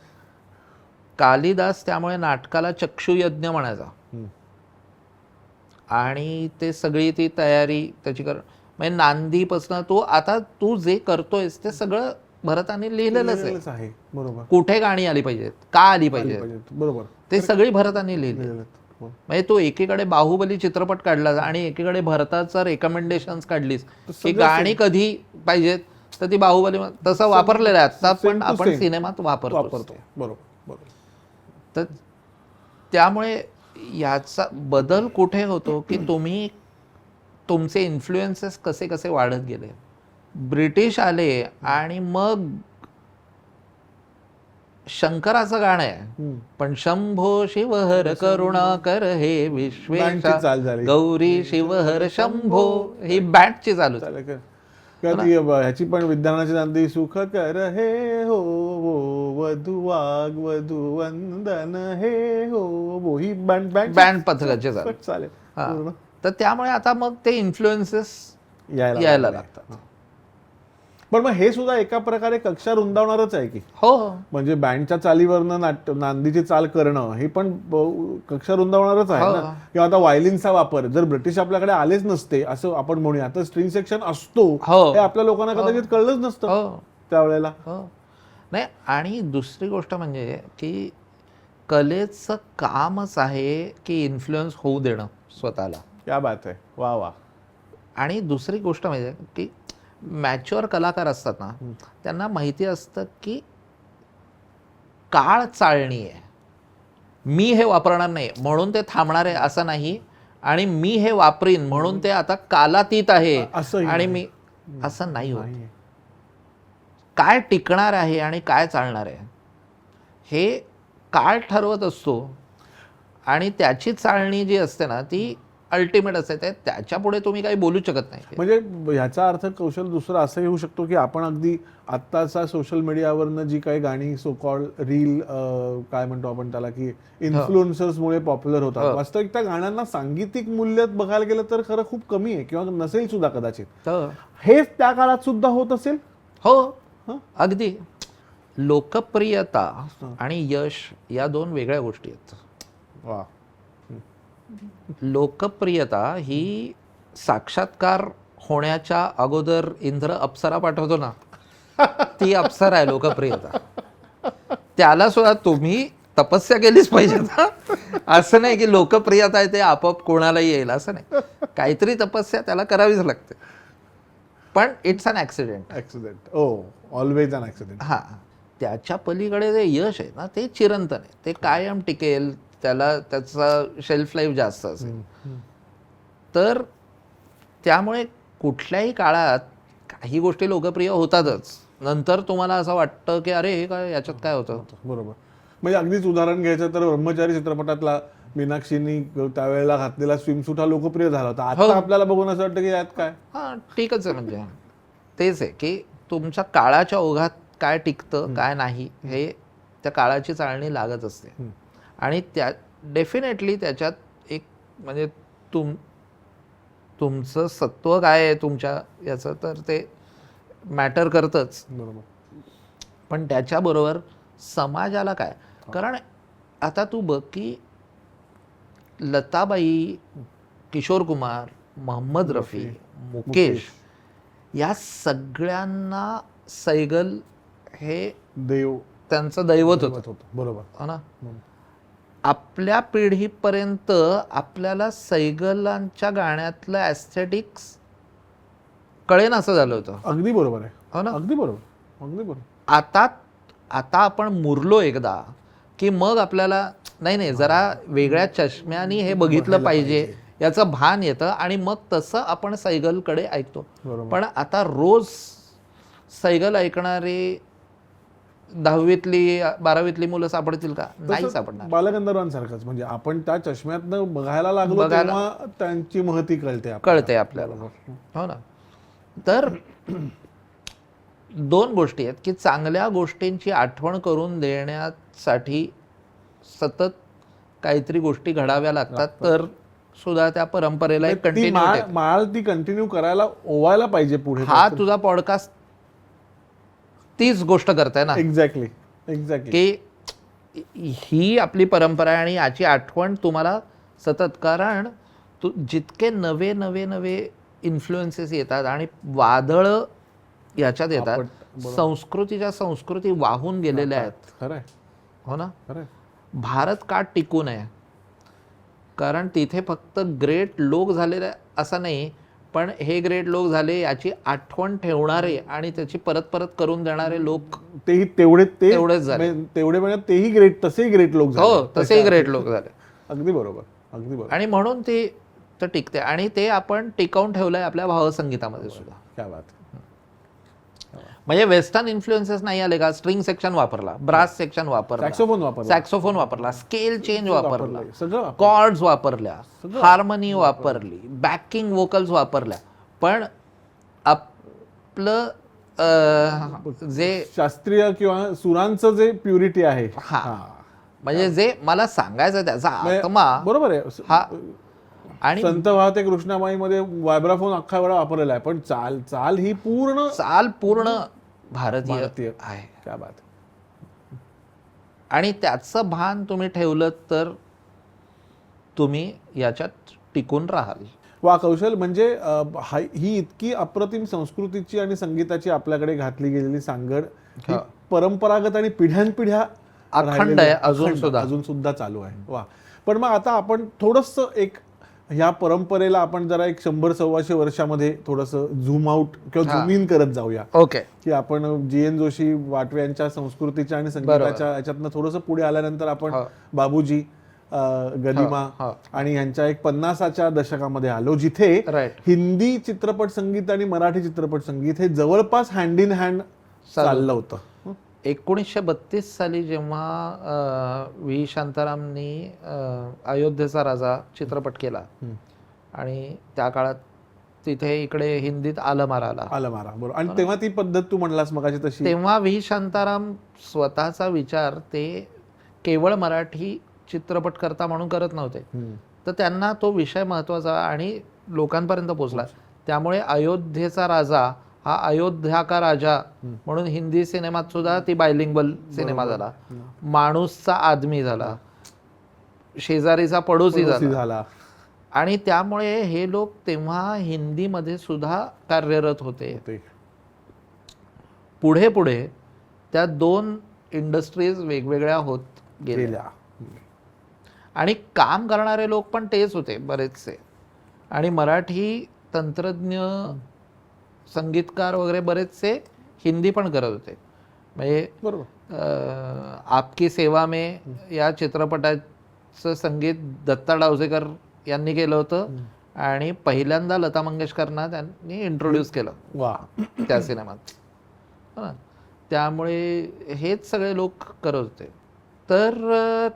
A: कालिदास त्यामुळे नाटकाला चक्षुयज्ञ म्हणायचा. आणि ते सगळी ती तयारी त्याची म्हणजे नांदीपासून तू जे करतोयस ते सगळं भरताने लिहिलेलंच आहे.
B: आहे बरोबर.
A: कुठे गाणी आली पाहिजेत, का आली पाहिजेत,
B: बरोबर.
A: ते सगळी भरताने लिहिली.
B: लिहिलेलं. हो.
A: म्हणजे तू एकीकडे बाहुबली चित्रपट काढलास आणि एकीकडे भरताचं रेकमेंडेशन काढलीस की गाणी कधी पाहिजेत, तर ती बाहुबली तसं वापरलेलं आहे आता पण आपण सिनेमात वापरतो.
B: बरोबर बरोबर.
A: तर त्यामुळे याचा बदल कुठे होतो की तुम्ही तुमचे इन्फ्लुएन्सेस कसे कसे वाढत गेले. ब्रिटिश आले आणि मग शंकराचं गाणं आहे पण शंभो शिवहर करुणाकर हे विश्वेशा
B: चाल झाली.
A: गौरी शिवहर शंभो ही बँडची चालू
B: चालेल का? किंवा ती ह्याची पण विद्यानाची नांदी सुख कर हे हो वधू वाग वधू वंदन हे हो ही
A: बँड पथकाचे चालू.
B: चालेल.
A: हा. तर त्यामुळे आता मग ते इन्फ्लुएन्सेस यायला लागतात.
B: पण मग हे सुद्धा एका प्रकारे कक्षा रुंदावणारच आहे की.
A: हो
B: म्हणजे बँडच्या चालीवरनं नांदीची चाल करणं हे पण कक्षा रुंदावणारच आहे ना. किंवा आता व्हायलिनचा वापर जर ब्रिटिश आपल्याकडे आलेच नसते असं आपण म्हणूया, तर स्ट्रिंग सेक्शन असतो हे आपल्या लोकांना कदाचित कळलंच नसतं त्यावेळेला.
A: नाही. आणि दुसरी गोष्ट म्हणजे की कलेचं कामच आहे की इन्फ्लुएन्स होऊ देणं स्वतःला.
B: क्या बात आहे. वा वा.
A: आणि दुसरी गोष्ट म्हणजे की मॅच्युअर कलाकार असतात ना, त्यांना माहिती असतं की काळ चाळणी आहे, मी हे वापरणार नाही म्हणून ते थांबणार आहे असं नाही, आणि मी हे वापरीन म्हणून ते आता कालातीत आहे आणि मी असं नाही होत. काय टिकणार आहे आणि काय चालणार आहे हे काळ ठरवत असतो, आणि त्याची चाळणी जी असते ना ती अल्टिमेट असते. त्याच्या पुढे तुम्ही काही बोलू शकत नाही.
B: म्हणजे ह्याचा अर्थ कौशल दुसरा असंही होऊ शकतो की आपण अगदी आत्ताचा सोशल मीडियावरनं जी काही गाणी सो कॉल्ड रील काय म्हणतो आपण त्याला की इन्फ्लुएन्सर्समुळे पॉप्युलर होतात, वास्तविक त्या गाण्यांना सांगीतिक मूल्य बघायला गेलं तर खरं खूप कमी आहे किंवा नसेल सुद्धा कदाचित. हेच त्या काळात सुद्धा होत असेल.
A: हो अगदी. लोकप्रियता आणि यश या दोन वेगळ्या गोष्टी आहेत.
B: वा.
A: लोकप्रियता ही साक्षात्कार होण्याच्या अगोदर इंद्र अप्सरा पाठवतो ना, ती अप्सरा आहे लोकप्रियता. त्याला सुद्धा तुम्ही तपस्या केलीच पाहिजे ना. असं नाही की लोकप्रियता आहे ते आपोआप कोणालाही येईल असं नाही. काहीतरी तपस्या त्याला करावीच लागते. पण it's an accident.
B: Always an accident.
A: हा. त्याच्या पलीकडे जे यश आहे ना ते चिरंतन आहे, ते कायम टिकेल, त्याला त्याचा शेल्फ लाईफ जास्त असेल. तर त्यामुळे कुठल्याही काळात काही गोष्टी लोकप्रिय होतातच, नंतर तुम्हाला असं वाटतं की अरे हे काय, याच्यात काय होतं.
B: बरोबर. म्हणजे अगदीच उदाहरण घ्यायचं तर ब्रह्मचारी चित्रपटातला मीनाक्षींनी त्यावेळेला घातलेला स्विमसूट हा लोकप्रिय झाला होता. आता आपल्याला बघून असं वाटतं की यात काय.
A: हा ठीकच आहे. म्हणजे तेच आहे की तुमच्या काळाच्या ओघात काय टिकतं काय नाही हे त्या काळाची चाळणी लागत असते. आणि त्या डेफिनेटली त्याच्यात एक म्हणजे तुमचं सत्व काय आहे तुमच्या याचं, तर ते मॅटर करतंच.
B: बरोबर.
A: पण त्याच्याबरोबर समाजाला काय, कारण आता तू बघ की लताबाई, किशोर कुमार, मोहम्मद रफी, मुकेश या सगळ्यांना सैगल हे
B: देव
A: त्यांचं दैवत होतं.
B: बरोबर.
A: हो ना. आपल्या पिढीपर्यंत आपल्याला सैगलांच्या गाण्यातलं ॲस्थेटिक्स कळेन असं झालं होतं.
B: अगदी बरोबर आहे.
A: हो ना.
B: अगदी बरोबर. अगदी बरोबर.
A: आता आपण मुरलो एकदा की मग आपल्याला नाही जरा वेगळ्या चष्म्यानी हे बघितलं पाहिजे याचं भान येतं, आणि मग तसं आपण सैगलकडे ऐकतो. पण आता रोज सैगल ऐकणारे 10वीतली 12वीतली मुलं सापडतील का? नाही सापडणार.
B: बालगंधर्वांसारखंच. म्हणजे आपण त्या चष्म्यातनं बघायला लागलो तेव्हा त्यांची महती कळते
A: आपल्याला. हो ना. तर दोन गोष्टी आहेत की चांगल्या गोष्टींची आठवण करून देण्यासाठी सतत काहीतरी गोष्टी घडाव्या लागतात, तर सुद्धा त्या परंपरेला एक
B: माळ ती कंटिन्यू करायला ओवायला पाहिजे पुढे.
A: हा तुझा पॉडकास्ट तीच गोष्ट करताय ना.
B: एक्झॅक्टली.
A: की ही आपली परंपरा आहे आणि याची आठवण तुम्हाला सतत, कारण जितके नवे नवे नवे इन्फ्लुएन्सेस येतात आणि वादळ याच्यात येतात संस्कृतीच्या संस्कृती वाहून गेलेल्या आहेत.
B: खरंय
A: हो ना.
B: खरंय.
A: भारत का टिकून आहे? कारण तिथे फक्त ग्रेट लोक झालेले असं नाही, पण हे ग्रेट लोक झाले याची आठवण ठेवणारे आणि त्याची परत परत करून देणारे लोक
B: तेही
A: तेवढेच झाले.
B: तेवढे म्हणजे तेही ग्रेट, तसेही ग्रेट लोक झाले.
A: हो, तसेही ग्रेट लोक झाले.
B: अगदी बरोबर, अगदी बरोबर.
A: आणि म्हणून ते तर टिकते आणि ते आपण टिकवून ठेवलंय आपल्या भावसंगीतामध्ये सुद्धा.
B: क्या बात.
A: म्हणजे वेस्टर्न इन्फ्लुएन्सेस नाही आले का? स्ट्रिंग सेक्शन वापरला, ब्रास सेक्शन वापरला, सॅक्सोफोन वापरला, स्केल चेंज वापरला,
B: सगळं
A: कॉर्ड्स वापरल्या, हार्मनी वापरली, बॅकिंग वोकल्स वापरल्या, पण आपलं जे
B: शास्त्रीय किंवा सुरांचं जे प्युरिटी आहे,
A: म्हणजे जे मला सांगायचं त्याचा आत्मा
B: बरोबर आहे.
A: हा. आणि
B: संत वाहते कृष्णामाईमध्ये व्हायब्राफोन अख्खा वेळा वापरलेला आहे, पण चाल ही पूर्ण
A: भारतीय आहे.
B: क्या बात.
A: आणि त्याचं भान तुम्ही ठेवलं तर तुम्ही याच्यात टिकून राहाल.
B: वा कौशल, म्हणजे ही इतकी अप्रतिम संस्कृतीची आणि संगीताची आपल्याकडे घातली गेलेली सांगड ही परंपरागत आणि पिढ्यानपिढ्या
A: अखंड आहे, अजून
B: सुद्धा चालू आहे. वा. पण मग आता आपण थोडस ह्या परंपरेला आपण जरा 100-125 वर्षामध्ये थोडंसं झूम आउट किंवा झूम इन करत जाऊया.
A: ओके.
B: की आपण जी.एन. जोशी वाटव्यांच्या संस्कृतीच्या आणि संगीताच्या याच्यातनं थोडंसं पुढे आल्यानंतर आपण बाबूजी, गदिमा आणि ह्यांच्या 50च्या दशकामध्ये आलो, जिथे हिंदी चित्रपट संगीत आणि मराठी चित्रपट संगीत हे जवळपास हँड इन हँड चाललं होतं.
A: 1932 साली जेव्हा व्ही शांतारामनी अयोध्येचा राजा चित्रपट केला आणि त्या काळात तिथे इकडे हिंदीत आलमारा
B: बरोबर. आणि तेव्हा ती पद्धत तू म्हणलास मगाशी तशी,
A: तेव्हा व्ही शांताराम स्वतःचा विचार ते केवळ मराठी चित्रपट करता म्हणून करत नव्हते, तर त्यांना तो विषय महत्वाचा आणि लोकांपर्यंत पोहोचला. त्यामुळे अयोध्येचा राजा हा अयोध्या का राजा म्हणून हिंदी सिनेमात सुद्धा ती बायलिंग्वल सिनेमा झाला. माणूसचा आदमी झाला, शेजारीचा पडोसी झाला. आणि त्यामुळे हे लोक तेव्हा हिंदीमध्ये सुद्धा कार्यरत होते. पुढे पुढे त्या दोन इंडस्ट्रीज वेगवेगळ्या होत गेल्या आणि काम करणारे लोक पण तेच होते बरेचसे. आणि मराठी तंत्रज्ञ, संगीतकार वगैरे बरेचसे हिंदी पण करत होते. म्हणजे आपकी सेवा में या चित्रपटाचं संगीत दत्ता डावसेकर यांनी केलं होतं आणि पहिल्यांदा लता मंगेशकरना त्यांनी इंट्रोड्यूस केलं त्या सिनेमात. त्यामुळे हेच सगळे लोक करत होते. तर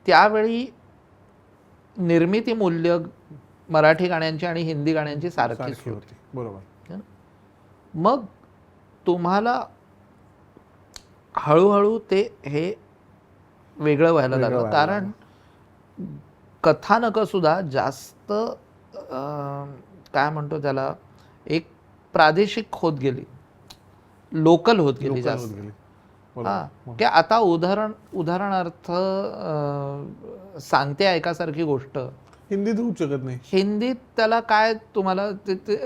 A: त्यावेळी निर्मिती मूल्य मराठी गाण्यांची आणि हिंदी गाण्यांची सारखी होती.
B: बरोबर.
A: मग तुम्हाला हळूहळू ते हे वेगळं व्हायला लागलं, कारण कथानकं सुद्धा जास्त काय म्हणतो त्याला, एक प्रादेशिक होत गेली, लोकल होत गेली जास्त. की आता उदाहरणार्थ सांगते ऐकासारखी गोष्ट
B: हिंदीत होऊ शकत नाही.
A: हिंदीत त्याला काय तुम्हाला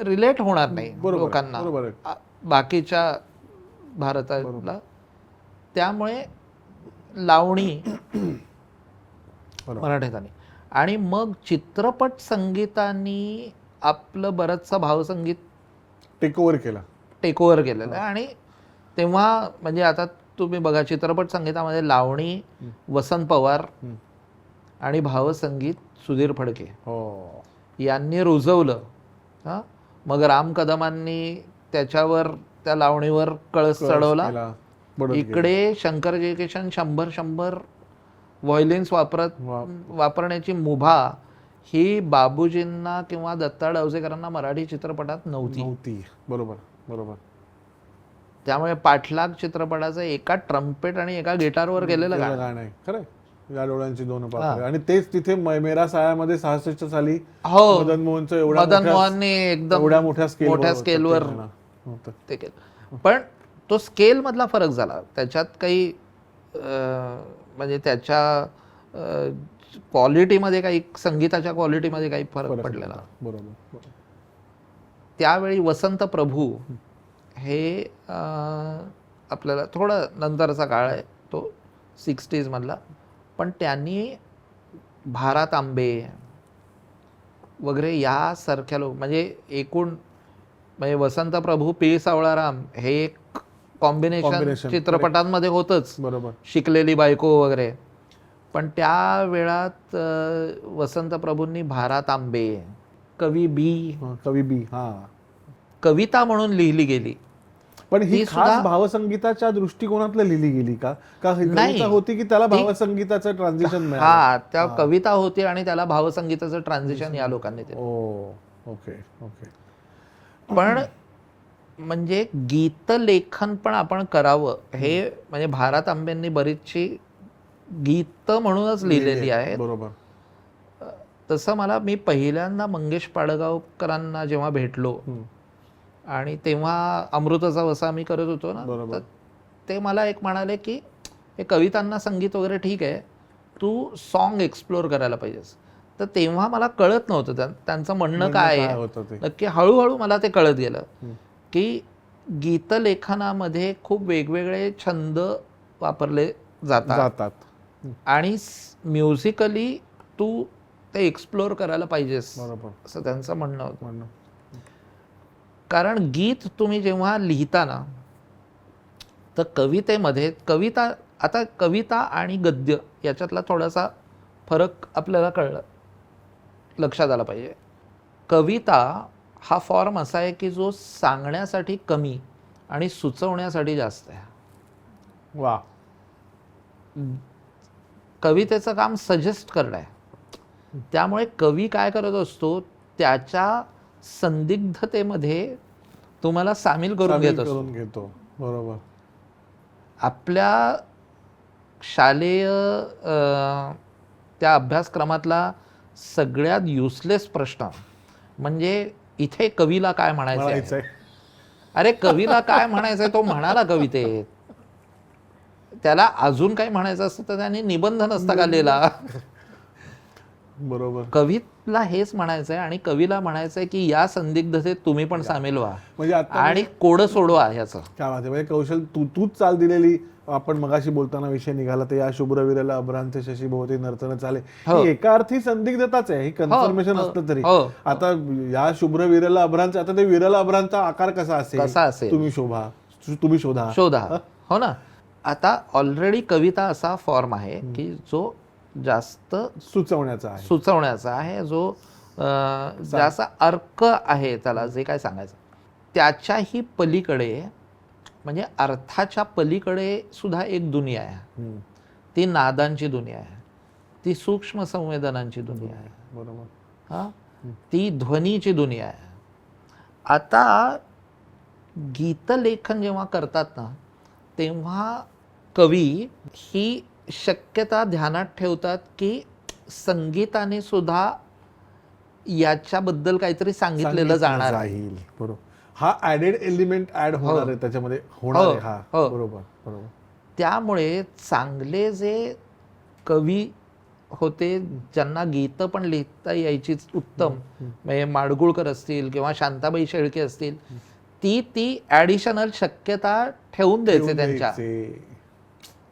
A: रिलेट होणार नाही लोकांना बाकीच्या भारताला. त्यामुळे लावणी मराठीत आली आणि मग चित्रपट संगीतानी आपलं बरंचसं भावसंगीत टेक ओव्हर केलेलं आहे. आणि तेव्हा म्हणजे आता तुम्ही बघा, चित्रपट संगीतामध्ये लावणी वसंत पवार आणि भावसंगीत सुधीर फडके यांनी रुजवलं. मग राम कदमांनी त्याच्यावर, त्या लावणीवर कळस चढवला. इकडे शंकर जयकिशन 100 व्हायोलिन्स वापरण्याची मुभा ही बाबूजींना किंवा दत्ता डावसेकरांना मराठी चित्रपटात नव्हती.
B: बरोबर.
A: त्यामुळे पाठलाग चित्रपटाचं एका ट्रम्पेट आणि एका गिटारवर गेलेलं गाणं आहे.
B: खरं. या डोळ्यांची दोन पाकळ्या. आणि तेच तिथे मेरा सायामध्ये 66 साली मदन मोहनने एकदम मोठ्या स्केलवर
A: ते केलं. पण तो स्केल मधला फरक झाला, त्याच्यात काही म्हणजे त्याच्या क्वालिटीमध्ये काही, संगीताच्या क्वालिटीमध्ये काही फरक पडलेला.
B: बरोबर.
A: त्यावेळी वसंत प्रभू हे आपल्याला थोडा नंतरचा काळ आहे तो 60s मधला, पण त्यांनी भारत आंबे वगैरे यासारख्या लोक म्हणजे एकूण म्हणजे वसंत प्रभू पी सावळाराम हे एक कॉम्बिनेशन
B: Combination.
A: चित्रपटांमध्ये होतच,
B: बरोबर.
A: शिकलेली बायको वगैरे. पण त्या वेळात वसंत प्रभूंनी भारत आंबे, कवी बी,
B: कवी बी, हा,
A: कविता म्हणून लिहिली गेली.
B: पण ही
A: ती
B: खास
A: सुद्धा-
B: भावसंगीताच्या दृष्टिकोनातलं लिहिली गेली का ही
A: नाही.
B: कविता होती की त्याला
A: ती-
B: भावसंगीताचं ट्रान्झिशन मिळालं?
A: हा, त्या कविता होती आणि त्याला भावसंगीताचं ट्रान्झिशन या लोकांनी दिलं.
B: Okay okay.
A: पण म्हणजे गीतलेखन पण आपण करावं हे म्हणजे भारत आंबेंनी बरीचशी गीत म्हणूनच लिहिलेली आहेत.
B: बरोबर.
A: तसं मला मी पहिल्यांदा मंगेश पाडगावकरांना जेव्हा भेटलो आणि तेव्हा अमृताचा वसा मी करत होतो ना,
B: बरोबर.
A: तर ते मला एक म्हणाले की हे कवितांना संगीत वगैरे ठीक आहे, तू सॉन्ग एक्सप्लोअर करायला पाहिजेस. तर तेव्हा मला कळत नव्हतं त्यांचं म्हणणं काय आहे.
B: होतं ते?
A: नक्की हळूहळू मला ते कळत गेलं की गीतलेखनामध्ये खूप वेगवेगळे छंद वापरले जातात आणि म्युझिकली तू ते एक्सप्लोअर करायला पाहिजेस,
B: बरोबर.
A: असं त्यांचं म्हणणं होतं. कारण गीत तुम्ही जेव्हा लिहिता ना, तर कवितेमध्ये कविता आणि गद्य याच्यातला थोडासा फरक आपल्याला लक्षात आला पाहिजे. कविता हा फॉर्म असा आहे की जो सांगण्यासाठी कमी आणि सुचवण्यासाठी जास्त आहे.
B: वा.
A: कवितेचं काम सजेस्ट करणं आहे. त्यामुळे कवी काय करत असतो, त्याच्या संदिग्धतेमध्ये तुम्हाला सामील करून
B: घेतो. बरोबर.
A: आपल्या शालेय त्या अभ्यासक्रमातला सगळ्यात युजलेस प्रश्न म्हणजे इथे कवीला काय म्हणायचंय. अरे कवीला काय म्हणायचंय तो म्हणाला कवितेत. त्याला अजून काही म्हणायचं असतं तर त्याने निबंध नसता का लिहिला.
B: बरोबर.
A: कवीला हेच म्हणायचंय आणि कवीला म्हणायचंय की या संदिग्धतेत तुम्ही पण सामील व्हा
B: म्हणजे
A: आणि कोडं सोडवा ह्याचं.
B: काय माहिती म्हणजे कौशल तूच चाल दिलेली. आपण मगाशी बोलताना विषय निघाला ते या शुभ्रवीरल अभ्रांत शशी भोवती नर्तन चाले, ही एका अर्थी संदिग्धताच आहे, ही कन्फर्मेशन असतं तरी. आता या शुभ्रवीरल अभ्रांत, आता ते विरल अभ्रांचा आकार कसा असेल तुम्ही शोधा.
A: हो ना. आता ऑलरेडी कविता असा फॉर्म आहे की जो जास्त सुचवण्याचा आहे, जो जास्त अर्क आहे त्याला जे काय सांगायचं, त्याच्याही पलीकडे म्हणजे अर्थाच्या पलीकडे सुद्धा एक दुनिया आहे. ती नादांची दुनिया आहे, ती सूक्ष्म संवेदनांची दुनिया आहे.
B: बरोबर.
A: हा, ती ध्वनीची दुनिया आहे. आता गीतलेखन जेव्हा करतात ना, तेव्हा कवी ही शक्यता ध्यानात ठेवतात की संगीताने सुद्धा याच्याबद्दल काहीतरी सांगितलेलं जाणार आहे.
B: बरोबर. हा ऍडेड एलिमेंट ऍड होणार आहे त्याच्यामध्ये, होणार आहे. हा, बरोबर बरोबर.
A: त्यामुळे चांगले जे कवी होते ज्यांना गीतं पण लिहिता यायची उत्तम, म्हणजे माडगुळकर असतील किंवा शांताबाई शेळके असतील, ती ऍडिशनल शक्यता ठेवून द्यायचे त्यांच्या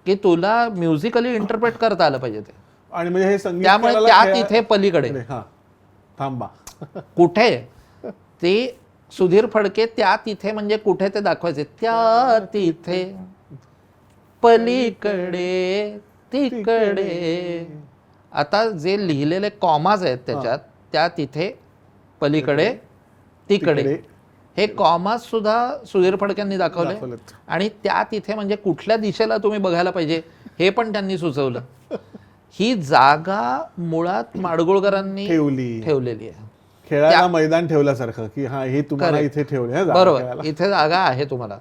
A: की तुला म्युझिकली इंटरप्रेट करता आलं पाहिजे ते.
B: आणि म्हणजे हे संगीत
A: त्यामुळे त्या तिथे पलीकडे
B: थांबा
A: कुठे ते सुधीर फडके त्या तिथे म्हणजे कुठे ते दाखवायचे, त्या तिथे पलीकडे तिकडे. आता जे लिहिलेले कॉमाज आहेत त्याच्यात, त्या तिथे पलीकडे तिकडे, हे कॉमाज सुद्धा सुधीर फडक्यांनी दाखवले. आणि त्या तिथे म्हणजे कुठल्या दिशेला तुम्ही बघायला पाहिजे हे पण त्यांनी सुचवलं. ही जागा मुळात माडगुळकरांनी ठेवलेली आहे.
B: खेळायला मैदान ठेवल्यासारखं की हा हे तुम्हाला इथे ठेवले.
A: बरोबर, इथे जागा आहे तुम्हाला.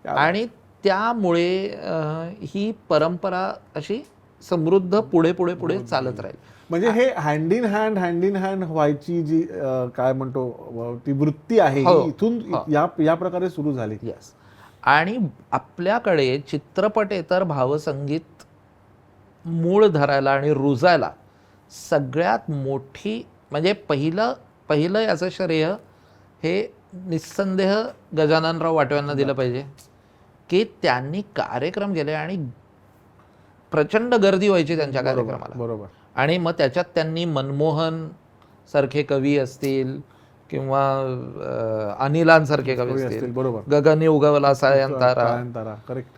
A: आणि त्यामुळे ही परंपरा अशी समृद्ध पुढे पुढे पुढे चालत राहील.
B: म्हणजे हे हँड इन हँड व्हायची जी काय म्हणतो ती वृत्ती आहे, इथून या प्रकारे सुरू झाली.
A: यस. आणि आपल्याकडे चित्रपटेतर भावसंगीत मूळ धरायला आणि रुजायला सगळ्यात मोठी म्हणजे पहिलं याचं श्रेय हे निस्संदेह गजाननराव वाटव्यांना दिलं पाहिजे की त्यांनी कार्यक्रम केले आणि प्रचंड गर्दी व्हायची त्यांच्या कार्यक्रमाला.
B: बरोबर.
A: आणि मग त्याच्यात त्यांनी मनमोहन सारखे कवी असतील किंवा अनिलांसारखे कवी असतील,
B: बरोबर,
A: गगनी उगवला सायंतारा,
B: करेक्ट,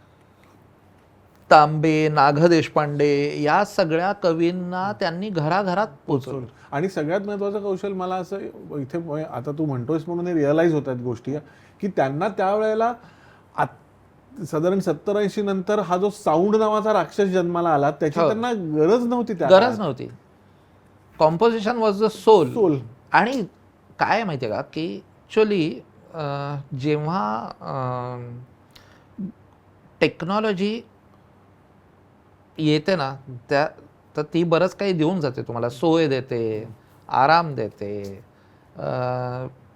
A: तांबे, नाग देशपांडे, या सगळ्या कवींना त्यांनी घराघरात पोचवलं.
B: आणि सगळ्यात महत्वाचं कौशल मला असं इथे आता तू म्हणतोयस म्हणून रिअलाइज होत आहेत गोष्टी की त्यांना त्यावेळेला साधारण 70-80 नंतर हा जो साऊंड नावाचा राक्षस जन्माला आला त्याची त्यांना गरज नव्हती.
A: गरज नव्हती. Composition was the soul. आणि काय माहितीये का की ॲक्च्युली जेव्हा टेक्नॉलॉजी येते ना तर ती बरंच काही देऊन जाते तुम्हाला, सोय देते, आराम देते,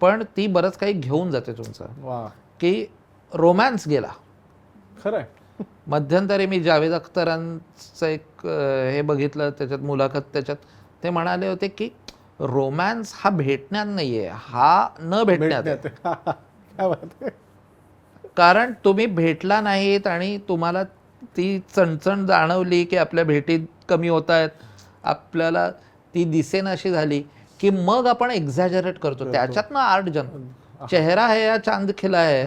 A: पण ती बरंच काही घेऊन जाते तुमचं. की रोमॅन्स गेला.
B: खरंय.
A: मध्यंतरी मी जावेद अख्तरांचं एक हे बघितलं, त्याच्यात मुलाखत, त्याच्यात ते म्हणाले होते की रोमॅन्स हा भेटण्यात नाहीये, हा न भेटण्यात. कारण तुम्ही भेटला नाहीत आणि तुम्हाला ती चणचण जाणवली की आपल्या भेटीत कमी होत आहेत, आपल्याला ती दिसेनाशी झाली की मग आपण एक्झॅजरेट करतो. त्याच्यातनं आर्ट जन्म. चेहरा है या चांद खिला है,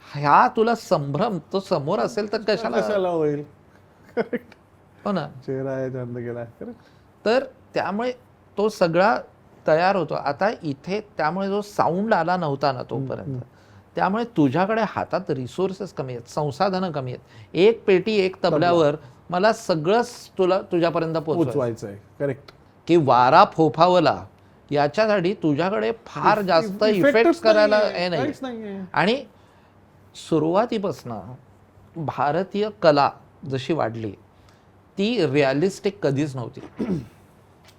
A: ह्या तुला संभ्रम तो समोर असेल तर कशाला
B: होईल.
A: हो ना,
B: चेहरा आहे चांद गेला.
A: तर त्यामुळे तो सगळा तयार होतो. आता इथे त्यामुळे जो साऊंड आला नव्हता ना तोपर्यंत, त्यामुळे तुझ्याकडे हातात रिसोर्सेस कमी आहेत, संसाधनं कमी आहेत. एक पेटी एक तबल्यावर मला सगळंच तुझ्यापर्यंत पोहोचवायचं आहे.
B: करेक्ट.
A: की वारा फोफावला याच्यासाठी तुझ्याकडे फार जास्त इफेक्ट करायला हे नाही. आणि सुरुवातीपासून भारतीय कला जशी वाढली ती रिअलिस्टिक कधीच नव्हती.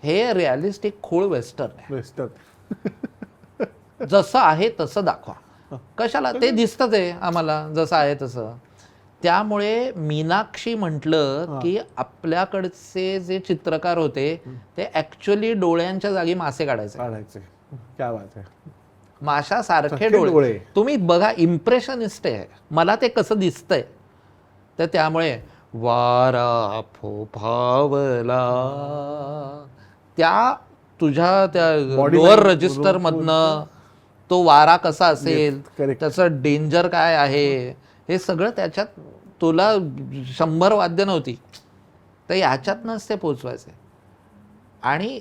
A: हे रिअलिस्टिक खूळ वेस्टर्न. जसं आहे तसं दाखवा. कशाला, ते दिसतं ते आम्हाला जसं आहे तसं. त्यामुळे मीनाक्षी म्हटलं की आपल्याकडचे जे चित्रकार होते ते ऍक्च्युअली डोळ्यांच्या जागी मासे काढायचे.
B: क्या बात आहे.
A: माशासारखे डोळे. तुम्ही बघा, इम्प्रेशनिस्ट आहे. मला ते कसं दिसतंय, तर त्यामुळे वारा फोफावला त्या तुझ्या त्या लोअर रजिस्टर मधनं तो वारा कसा असेल, त्याचं डेंजर काय आहे, हे सगळं त्याच्यात. तुला 100 वाद्य नव्हती तर ह्याच्यातनंच ते पोचवायचे. आणि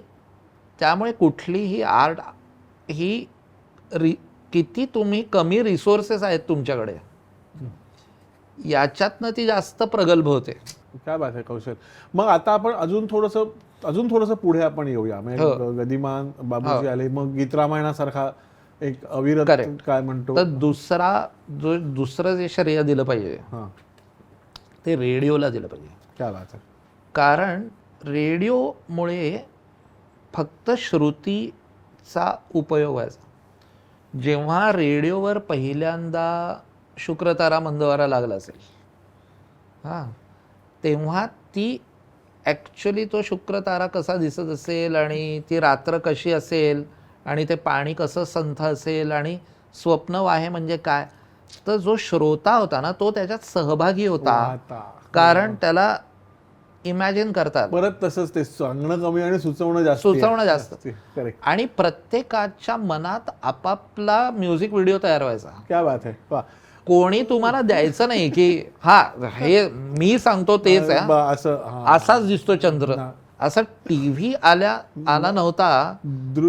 A: त्यामुळे कुठलीही आर्ट ही किती तुम्ही कमी रिसोर्सेस आहेत तुमच्याकडे याच्यातनं ती जास्त प्रगल्भ होते.
B: काय बात आहे कौशल. मग आता आपण अजून थोडंसं पुढे आपण येऊया. म्हणजे गदिमान बाबूजी आले, मग गीतरामायणासारखा एक अविरत काय म्हणतो.
A: तर दुसरं जे श्रेय दिलं पाहिजे ते रेडिओला दिलं पाहिजे.
B: काय बात आहे.
A: कारण रेडिओमुळे फक्त श्रुतीचा उपयोग व्हायचा. जेव्हा रेडिओवर पहिल्यांदा शुक्रतारा मंदवारा लागला असेल तेव्हा ती ॲक्च्युली तो शुक्रतारा कसा दिसत असेल आणि ती रात्र कशी असेल आणि ते पाणी कसं संथ असेल आणि स्वप्नवाहे म्हणजे काय, तर जो श्रोता होता ना तो त्याच्यात सहभागी होता. कारण त्याला इमॅजिन करतात.
B: परत तसंच ते सांगणं कमी आणि सुचवणं जास्त.
A: आणि प्रत्येकाच्या मनात आपापला म्युझिक व्हिडिओ तयार व्हायचा.
B: क्या बात आहे.
A: कोणी तुम्हाला द्यायचं नाही की हे मी सांगतो तेच आहे, असाच दिसतो चंद्र, असं टीव्ही आला नव्हता.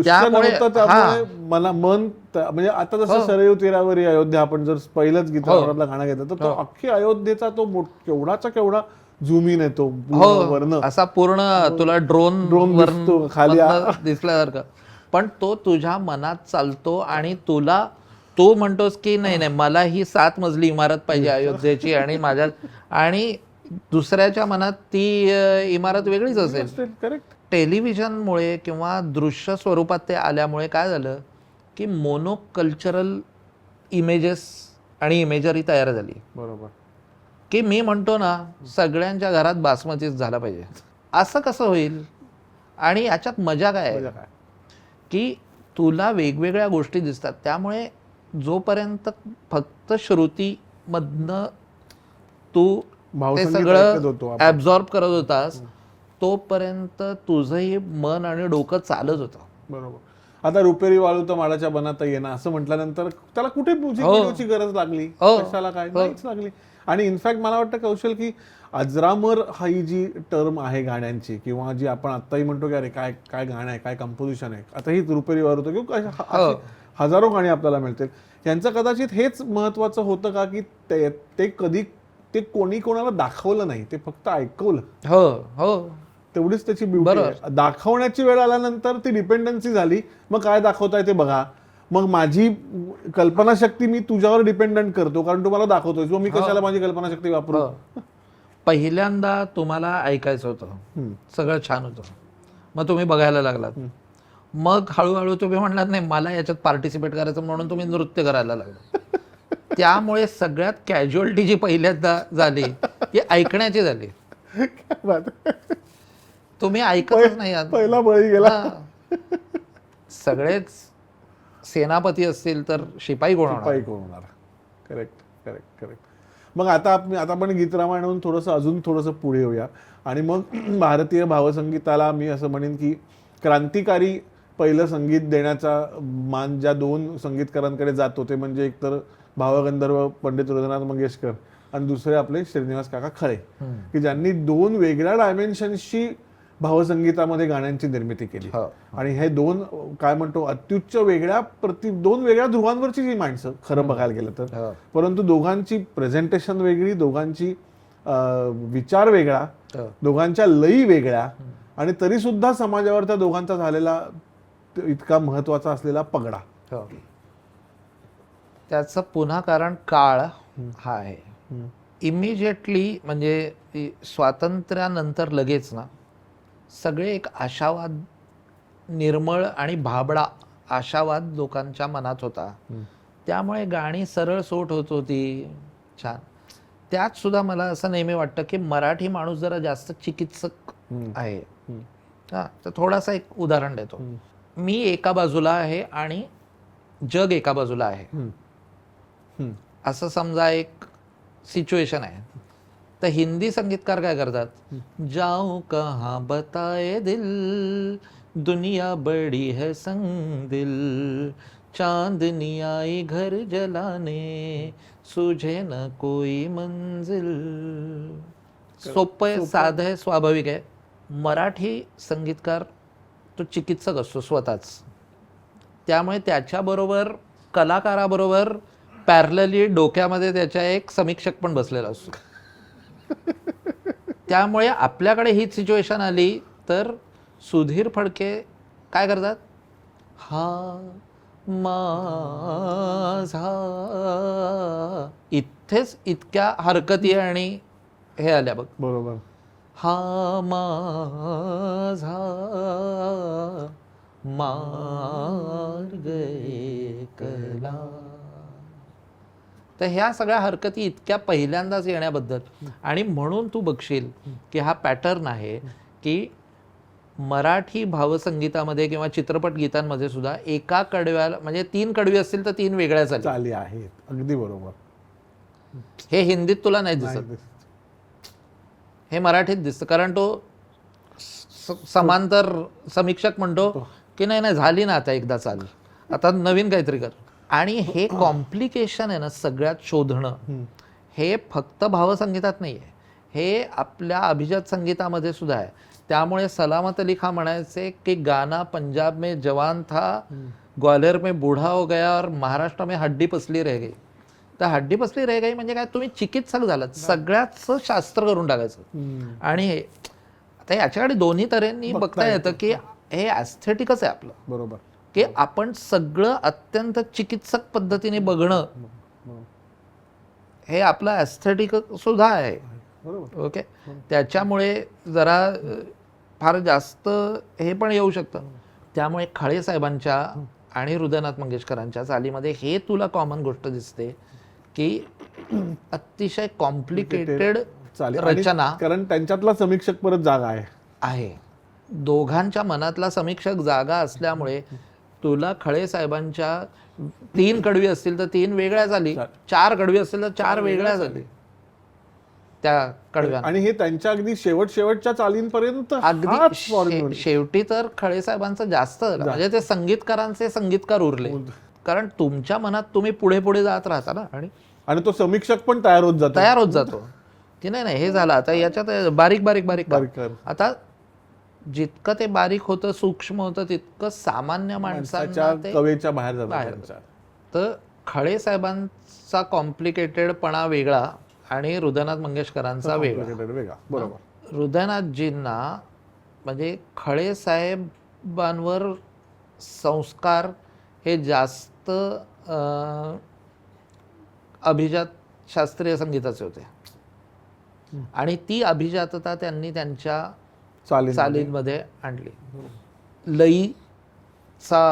B: त्यामुळे मला मन म्हणजे आता जसं सरयू तीरावरी अयोध्या आपण जर पहिलंच गीतावरला गाणं घेतलं तर तो अख्खी अयोध्येचा तो केवढाचा केवढा झूम इन येतो वरनं,
A: असा पूर्ण तुला ड्रोन खाली दिसल्यासारखं. पण तो तुझ्या मनात चालतो आणि तू म्हणतोस की नाही मला ही 7 मजली इमारत पाहिजे अयोध्येची आणि दुसऱ्याच्या मनात ती इमारत वेगळीच असेल. टेलिव्हिजनमुळे किंवा दृश्य स्वरूपात ते आल्यामुळे काय झालं की मोनोकल्चरल इमेजेस आणि इमेजरी तयार झाली.
B: बरोबर.
A: की मी म्हणतो ना सगळ्यांच्या घरात बासमतीच झाला पाहिजे. असं कसं होईल. आणि याच्यात मजा काय आहे की तुला वेगवेगळ्या गोष्टी दिसतात. त्यामुळे जोपर्यंत फक्त श्रुतीमधनं तू ते
B: भावसंगीत ऐकत
A: सगळं
B: होतो आपण.
A: ॲब्झॉर्ब करत होतास तोपर्यंत तुझंही मन आणि डोकं चालत होतं.
B: बरोबर. आता रुपेरी वाळू तर माडाच्या बनात येणं असं म्हटल्यानंतर त्याला कुठे म्युझिक व्हिडिओची गरज लागली, कशाला काय, नाहीच लागली. आणि इनफॅक्ट मला वाटतं कौशल की अजरामर ही जी टर्म आहे गाण्यांची, किंवा जी आपण आत्ताही म्हणतो की अरे काय काय गाणं आहे, काय कंपोजिशन आहे, आता ही रुपेरी वाळू होतं किंवा अशी हजारो गाणी आपल्याला मिळतील. यांचं कदाचित हेच महत्वाचं होतं का की ते कधी ते कोणी कोणाला दाखवलं नाही, ते फक्त ऐकवलं.
A: हो हो
B: तेवढीच त्याची ब्युटी आहे. दाखवण्याची वेळ आल्यानंतर ती डिपेंडन्सी झाली. मग काय दाखवताय ते बघा, मग माझी कल्पनाशक्ती मी तुझ्यावर डिपेंडंट करतो कारण तू मला दाखवतोय, मग मी कशाला माझी कल्पनाशक्ती वापरू.
A: पहिल्यांदा तुम्हाला ऐकायचं होतं, सगळं छान होतं, मग तुम्ही बघायला लागलात, मग हळूहळू तुम्ही म्हणलात नाही मला याच्यात पार्टिसिपेट करायचं म्हणून तुम्ही नृत्य करायला लागला. त्यामुळे सगळ्यात कॅज्युअलिटी जी पहिल्यांदा झाली ती ऐकण्याची झाली. तुम्ही ऐकतच नाही आहात.
B: पहिला बळी गेला.
A: सगळेच सेनापती असतील तर शिपाई कोण होणार.
B: Correct correct correct. मग आता आपण गीत रामायणाहून थोडंसं अजून थोडंसं पुढे येऊया आणि मग भारतीय भावसंगीताला मी असं म्हणेन की क्रांतिकारी पहिलं संगीत देण्याचा मान ज्या दोन संगीतकारांकडे जातो ते म्हणजे एकतर भावगंधर्व पंडित हृदयनाथ मंगेशकर आणि दुसरे आपले श्रीनिवास काका खळे, की ज्यांनी दोन वेगळ्या डायमेन्शनशी भावसंगीतामध्ये गाण्यांची निर्मिती केली. आणि हे दोन काय म्हणतो अत्युच्च दोन वेगळ्या ध्रुवांवरची जी माणसं खरं बघायला गेलं तर, परंतु दोघांची प्रेझेंटेशन वेगळी, दोघांची विचार वेगळा, दोघांच्या लयी वेगळ्या, आणि तरी सुद्धा समाजावर त्या दोघांचा झालेला इतका महत्वाचा असलेला पगडा.
A: त्याचं पुन्हा कारण काळ हा आहे. इमिजिएटली म्हणजे स्वातंत्र्यानंतर लगेच ना सगळे एक आशावाद, निर्मळ आणि भाबडा आशावाद लोकांच्या मनात होता. त्यामुळे गाणी सरळ सोट होत होती, छान. त्यात सुद्धा मला असं नेहमी वाटतं की मराठी माणूस जरा जास्त चिकित्सक आहे. हा, तर थोडासा एक उदाहरण देतो. मी एका बाजूला आहे आणि जग एका बाजूला आहे असं समजा एक सिच्युएशन आहे. तर हिंदी संगीतकार काय करतात, जाऊं कहाँ बताए दिल, दुनिया बड़ी है संग दिल, चांदनी आई घर जलाने, सूझे न कोई मंजिल. सोपं आहे, साधं आहे, स्वाभाविक आहे. मराठी संगीतकार तो चिकित्सक असतो स्वतःच, त्यामुळे त्याच्याबरोबर कलाकाराबरोबर पॅरलली डोक्यामध्ये त्याच्या एक समीक्षक पण बसलेला असतो. त्यामुळे आपल्याकडे ही सिच्युएशन आली तर सुधीर फडके काय करतात, हा माझा, इथेच इतक्या हरकती आणि हे आल्या बघ.
B: बरोबर.
A: हा माझा मार्ग एकला. तर ह्या सगळ्या हरकती इतक्या पहिल्यांदाच येण्याबद्दल, आणि म्हणून तू बघशील की हा पॅटर्न आहे की मराठी भावसंगीतामध्ये किंवा चित्रपट गीतांमध्ये सुद्धा एका कडव्याला म्हणजे 3 कडवी असतील तर 3 वेगळ्या
B: चाली आहेत. अगदी बरोबर.
A: हे हिंदीत तुला नाही दिसत, हे मराठीत दिसतं. कारण तो समांतर समीक्षक म्हणतो की नाही झाली ना आता एकदा चाल, आता नवीन काहीतरी कर. आणि हे कॉम्प्लिकेशन आहे ना सगळ्यात शोधणं, हे फक्त भावसंगीतात नाही आहे, हे आपल्या अभिजात संगीतामध्ये सुद्धा आहे. त्यामुळे सलामत अली खान म्हणायचे की गाना पंजाब में जवान था, ग्वालियर में बूढ़ा हो गया और महाराष्ट्र में हड्डी पसली रह गई. तर हड्डी पसली रह गई म्हणजे काय, तुम्ही चिकित्सक झालात, सगळ्याच शास्त्र करून टाकायचं. आणि हे आता याच्याकडे दोन्ही तऱ्हेंनी बघता येतं की हे ॲस्थेटिकच आहे आपलं.
B: बरोबर.
A: की आपण सगळं अत्यंत चिकित्सक पद्धतीने बघणं हे आपलं ॲस्थेटिक सुद्धा आहे. ओके. त्याच्यामुळे जरा फार जास्त हे पण येऊ शकतं. त्यामुळे खळे साहेबांच्या आणि हृदयनाथ मंगेशकरांच्या चालीमध्ये हे तुला कॉमन गोष्ट दिसते की अतिशय कॉम्प्लिकेटेड रचना,
B: कारण त्यांच्यातला समीक्षक परत जागा आहे.
A: दोघांच्या मनातला समीक्षक जागा असल्यामुळे तुला खळे साहेबांच्या 3 कडवी असतील तर 3 वेगळ्या झाली, 4 कडवी असतील तर 4 वेगळ्या झाली त्या कडव्या.
B: आणि हे त्यांच्या अगदी शेवटच्या चालींपर्यंत
A: अगदी
B: हाच formula.
A: शेवटी तर खळे साहेबांचं जास्त झालं, म्हणजे ते संगीतकारांचे संगीतकार उरले. कारण तुमच्या मनात तुम्ही पुढे पुढे जात राहता ना,
B: आणि तो समीक्षक पण तयार होत जातो
A: की नाही हे झालं आता याच्यात बारीक बारीक बारीक
B: बारीक
A: कर.
B: कर.
A: आता जितकं ते बारीक होतं, सूक्ष्म होतं, तितकं सामान्य माणसांना ते
B: कवेच्या बाहेर
A: बाहेर
B: जातात.
A: तर खळे साहेबांचा कॉम्प्लिकेटेडपणा वेगळा आणि हृदयनाथ मंगेशकरांचा
B: वेगळा. बरोबर.
A: हृदयनाथजींना म्हणजे खळे साहेबांवर संस्कार हे जास्त अभिजात शास्त्रीय संगीताचे होते आणि ती अभिजातता त्यांनी त्यांच्या चालींमध्ये आणली. लईचा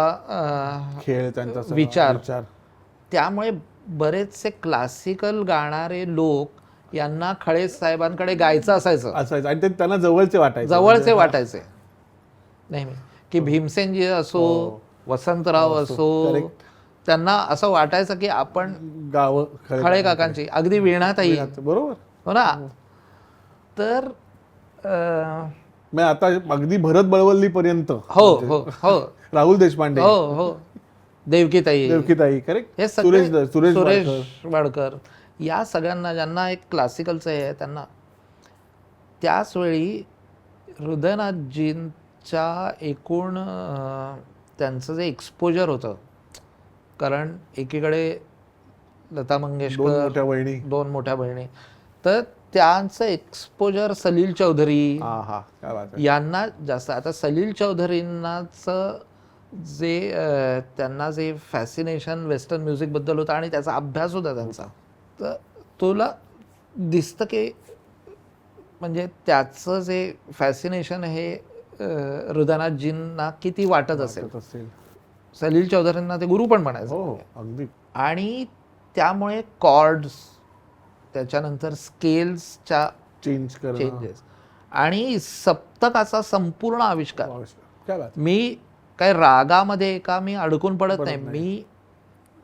B: खेळ त्यांचा
A: विचार. त्यामुळे बरेचसे क्लासिकल गाणारे लोक यांना खळे साहेबांकडे गायचं असायचं
B: आणि ते त्यांना जवळचे
A: वाटायचे नेहमी, की भीमसेनजी असो, वसंतराव असो, त्यांना असं वाटायचं की आपण
B: गाव
A: खळे काकांची, अगदी वीणाताई,
B: बरोबर
A: हो ना. तर
B: आता अगदी भरत बळवल्ली पर्यंत,
A: हो हो हो,
B: राहुल देशपांडे,
A: हो हो, देवकीताई,
B: करेक्ट,
A: हे
B: सुरेश
A: सुरेश वाडकर, या सगळ्यांना ज्यांना एक क्लासिकलचं हे आहे त्यांना त्याच वेळी हृदयनाथजींच्या एकूण त्यांचं जे एक्सपोजर होतं, कारण एकीकडे लता मंगेशकर, 2 मोठ्या बहिणी, तर त्यांचं एक्सपोजर सलील चौधरी यांना जास्त. आता सलील चौधरींनाच जे त्यांना जे फॅसिनेशन वेस्टर्न म्युझिक बद्दल होता आणि त्याचा अभ्यास होता त्यांचा, तर तुला दिसतं की म्हणजे त्याचं जे फॅसिनेशन हे हृदयनाथजींना किती वाटत असेल. सलील चौधरींना ते गुरु पण म्हणायचं. आणि त्यामुळे कॉर्ड्स, त्याच्यानंतर स्केल्सच्या चेंजेस आणि सप्तकाचा संपूर्ण आविष्कार. मी काय रागामध्ये मी अडकून पडत नाही, मी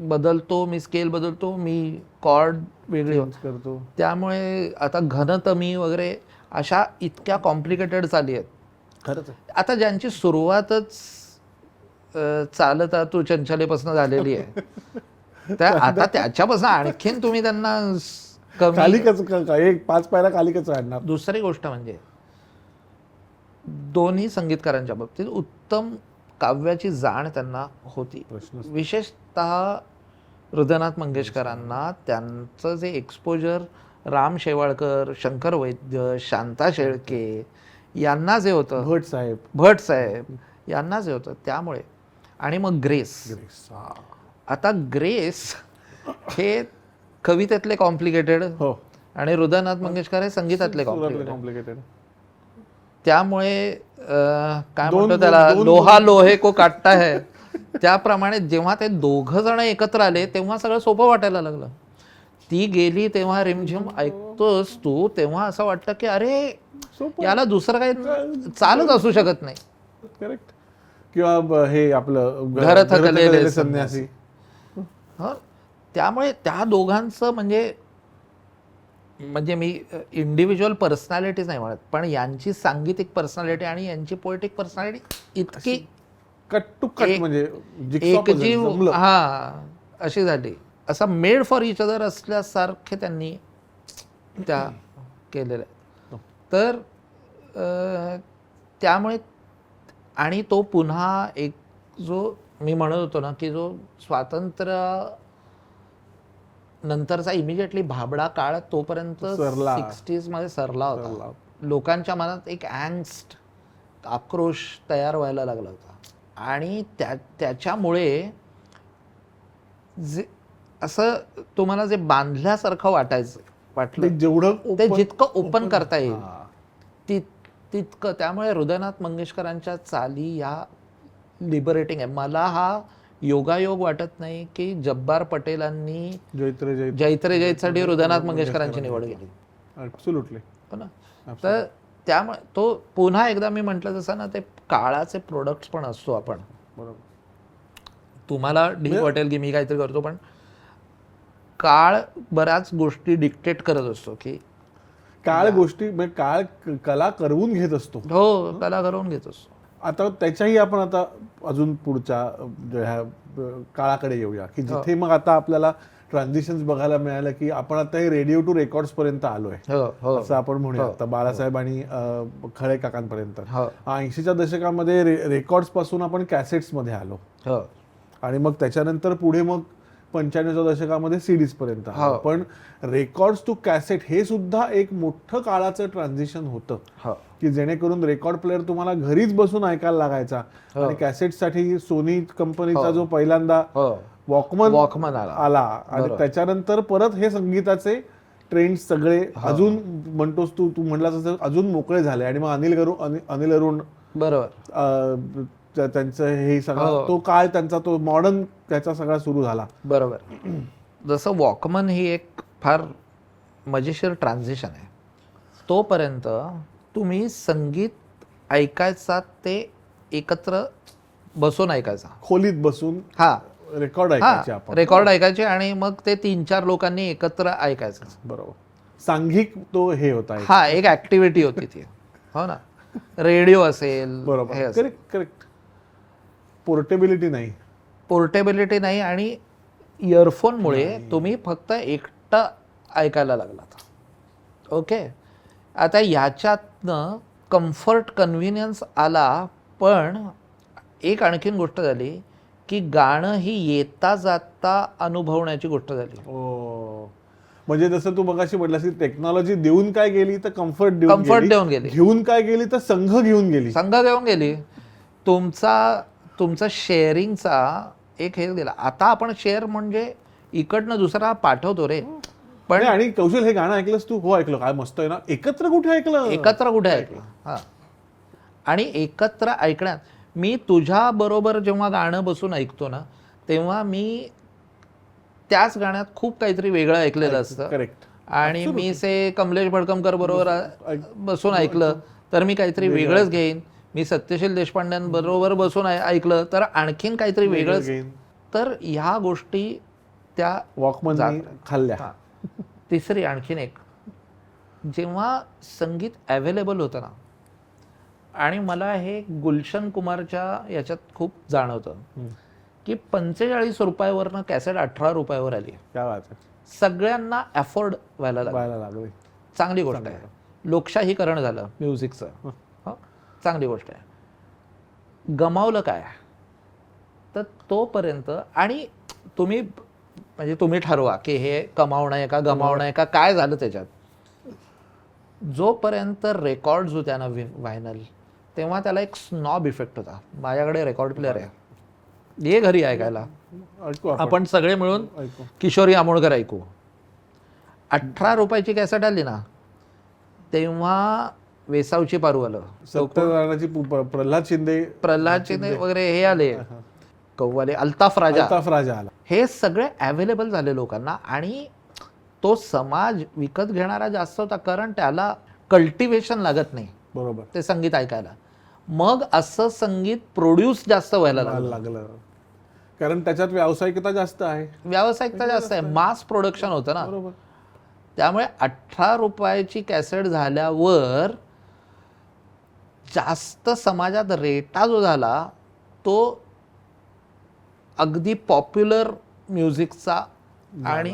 A: बदलतो, मी स्केल बदलतो, मी कॉर्ड वेगळी करतो. त्यामुळे आता घनतमी वगैरे अशा इतक्या कॉम्प्लिकेटेड चाली आहेत.
B: खरंच
A: आता ज्यांची सुरुवातच चालत तू चंचलेपासून झालेली आहे, तर आता त्याच्यापासून आणखीन तुम्ही त्यांना
B: एक 5 पायऱ्या खालीच आणणार.
A: दुसरी गोष्ट म्हणजे दोन्ही संगीतकारांच्या बाबतीत उत्तम काव्याची जाण त्यांना होती. विशेषतः हृदयनाथ मंगेशकरांना त्यांचं जे एक्सपोजर राम शेवाळकर, शंकर वैद्य, शांता शेळके यांना जे होतं, भट साहेब यांना जे होतं, त्यामुळे. आणि मग ग्रेस. आता ग्रेस हे कवितेतले कॉम्प्लिकेटेड आणि हृदयनाथ मंगेशकर हे संगीतातले कॉम्प्लिकेटेड. त्यामुळे काय म्हणतो त्याला, लोहा लोहे को काटता है, त्याप्रमाणे जेव्हा ते 2 जण एकत्र आले तेव्हा सगळं सोपं वाटायला लागलं. ती गेली तेव्हा रिमझिम ऐकतोस तू, तेव्हा असं वाटतं की अरे याला दुसरं काही चालच असू शकत नाही.
B: करेक्ट. किंवा हे आपलं
A: घर थकलेले
B: संन्यासी.
A: त्यामुळे त्या दोघांचं म्हणजे मी इंडिव्हिज्युअल पर्सनॅलिटीज नाही म्हणत, पण यांची सांगीतिक पर्सनॅलिटी आणि यांची पोएटिक पर्सनॅलिटी इतकी
B: कट टू कट, म्हणजे
A: एकजीव अशी झाली, असा मेड फॉर इच अदर असल्यासारखे त्यांनी त्या केलेल्या. तर त्यामुळे आणि तो पुन्हा एक जो मी म्हणत होतो ना, की जो स्वातंत्र्य नंतरचा इमिजिएटली भाबडा काळ तोपर्यंत 60s मध्ये सरला होता. लोकांच्या मनात एक अँगस्ट, आक्रोश तयार व्हायला लागला होता आणि त्याच्यामुळे जे असं तुम्हाला जे बांधल्यासारखं वाटलं, जेवढं ते जितकं ओपन करता येईल तितकं. त्यामुळे हृदयनाथ मंगेशकरांच्या चाली या लिबरेटिंग आहे. मला हा योगायोग वाटत नाही की जब्बार पटेलांनी जैत्रे जैतसाठी हृदयनाथ मंगेशकरांची निवड केली.
B: ऍब्सोल्युटली,
A: हो ना. तर त्यामुळे तो पुन्हा एकदा मी म्हटलं जसं ना, ते काळाचे प्रोडक्ट्स पण असतो आपण. तुम्हाला ढीक वाटेल की मी काहीतरी करतो, पण काळ बऱ्याच गोष्टी डिक्टेट करत असतो की
B: काळ गोष्टी म्हणजे काळ कला करवून घेत असतो.
A: हो, कला करून घेत असतो.
B: आता त्याच्याही आपण आता अजून पुढच्या ह्या काळाकडे येऊया की जिथे मग आता आपल्याला ट्रान्झिशन्स बघायला मिळालं की आपण आता हे रेडिओ टू रेकॉर्ड्स पर्यंत आलोय,
A: हो हो
B: असं आपण म्हणूया. आता बाळासाहेब आणि खळे काकांपर्यंत
A: हो
B: 80च्या दशकामध्ये रेकॉर्ड्स पासून आपण कॅसेट्स मध्ये आलो
A: हो
B: आणि मग त्याच्यानंतर पुढे मग 95च्या दशकामध्ये सीडीज पर्यंत आलो. पण रेकॉर्ड्स टू कॅसेट हे सुद्धा एक मोठं काळाचं ट्रान्झिशन होतं
A: हो
B: की जेणेकरून रेकॉर्ड प्लेअर तुम्हाला घरीच बसून ऐकायला लागायचा आणि कॅसेटसाठी सोनी कंपनीचा जो पहिल्यांदा वॉकमन आला आणि त्याच्यानंतर परत हे संगीताचे ट्रेंड सगळे अजून म्हणतोस तू म्हणलास तसं अजून मोकळे झाले आणि मग अनिल अरुण
A: बरोबर
B: त्यांचं हे सगळं तो काळ त्यांचा तो मॉडर्न त्याचा सगळा सुरू झाला.
A: बरोबर. जसं वॉकमन ही एक फार मजेशीर ट्रान्झिशन आहे. तोपर्यंत तुम्ही संगीत ऐकायचा ते एकत्र बसून ऐकायचा,
B: खोलीत बसून
A: हा
B: रेकॉर्ड ऐकायचे आपण,
A: रेकॉर्ड ऐकायचे आणि मग ते 3-4 लोकांनी एकत्र ऐकायचं.
B: बरोबर. सांघिक तो हे होता,
A: हा एक ऍक्टिव्हिटी होती ती. हो ना. रेडिओ असेल,
B: बरोबर. करेक्ट. पोर्टेबिलिटी नाही
A: आणि इयरफोनमुळे तुम्ही फक्त एकटं ऐकायला लागलात. ओके. आता ह्याच्यातनं कम्फर्ट कन्व्हिनियन्स आला, पण एक आणखीन गोष्ट झाली की गाणं ही येता जाता अनुभवण्याची गोष्ट झाली.
B: म्हणजे जसं तू मगाशी म्हटलास की टेक्नॉलॉजी देऊन काय गेली तर कम्फर्ट
A: देऊन गेली,
B: घेऊन काय गेली तर संघ घेऊन गेली.
A: तुमचा शेअरिंगचा एक हे गेला. आता आपण शेअर म्हणजे इकडनं दुसरा पाठवतो रे, पण
B: आणि कौशल हे गाणं ऐकलंस तू? हो ऐकलं. काय मस्त आहे ना. एकत्र कुठे ऐकलं?
A: हा. आणि एकत्र ऐकण्यात मी तुझ्या बरोबर जेव्हा गाणं बसून ऐकतो ना, तेव्हा मी त्याच गाण्यात खूप काहीतरी वेगळं ऐकलेलं असतं.
B: करेक्ट.
A: आणि मी कमलेश भडकमकर बरोबर बसून ऐकलं तर मी काहीतरी वेगळंच घेईन. मी सत्यशील देशपांड्यांबरोबर बसून ऐकलं तर आणखीन काहीतरी वेगळंच. तर ह्या गोष्टी त्या
B: वॉकमन खाल्ल्या.
A: तिसरी आणखीन एक, जेव्हा संगीत अवेलेबल होतं ना, आणि मला हे गुलशन कुमारच्या याच्यात खूप जाणवतं की 45 रुपयावरनं कॅसेट 18 रुपयावर आली. सगळ्यांना अफोर्ड व्हायला लागली. चांगली गोष्ट आहे. लोकशाहीकरण झालं म्युझिकचं. चांगली गोष्ट आहे. गमावलं काय तर तोपर्यंत, आणि तुम्ही ठरवा की हे कमावणं आहे का गमावणं आहे का, काय झालं त्याच्यात. जोपर्यंत रेकॉर्ड्स होत्या ना व्हायनल, तेव्हा त्याला एक स्नॉब इफेक्ट होता. माझ्याकडे रेकॉर्ड प्लेअर आहे, ये घरी ऐकायला, आपण सगळे मिळून किशोरी आमोणकर ऐकू. 18 रुपयाची कॅसेट आली ना, तेव्हा वेसावची पारू आलं,
B: प्रल्हाद शिंदे
A: वगैरे हे आले, कव्वाले, अल्ताफ राजा
B: आला.
A: हे सगळे अवेलेबल झाले लोकांना. आणि तो समाज विकत घेणारा जास्त होता, कारण त्याला कल्टिव्हेशन लागत नाही.
B: बरोबर.
A: ते संगीत ऐकायला. मग असं संगीत प्रोड्यूस जास्त व्हायला लागलं,
B: कारण त्याच्यात व्यावसायिकता जास्त आहे,
A: मास प्रोडक्शन होतं ना.
B: बरोबर.
A: त्यामुळे 18 रुपयाची कॅसेट झाल्यावर जास्त समाजात रेटा जो झाला तो अगदी पॉप्युलर म्युझिकचा आणि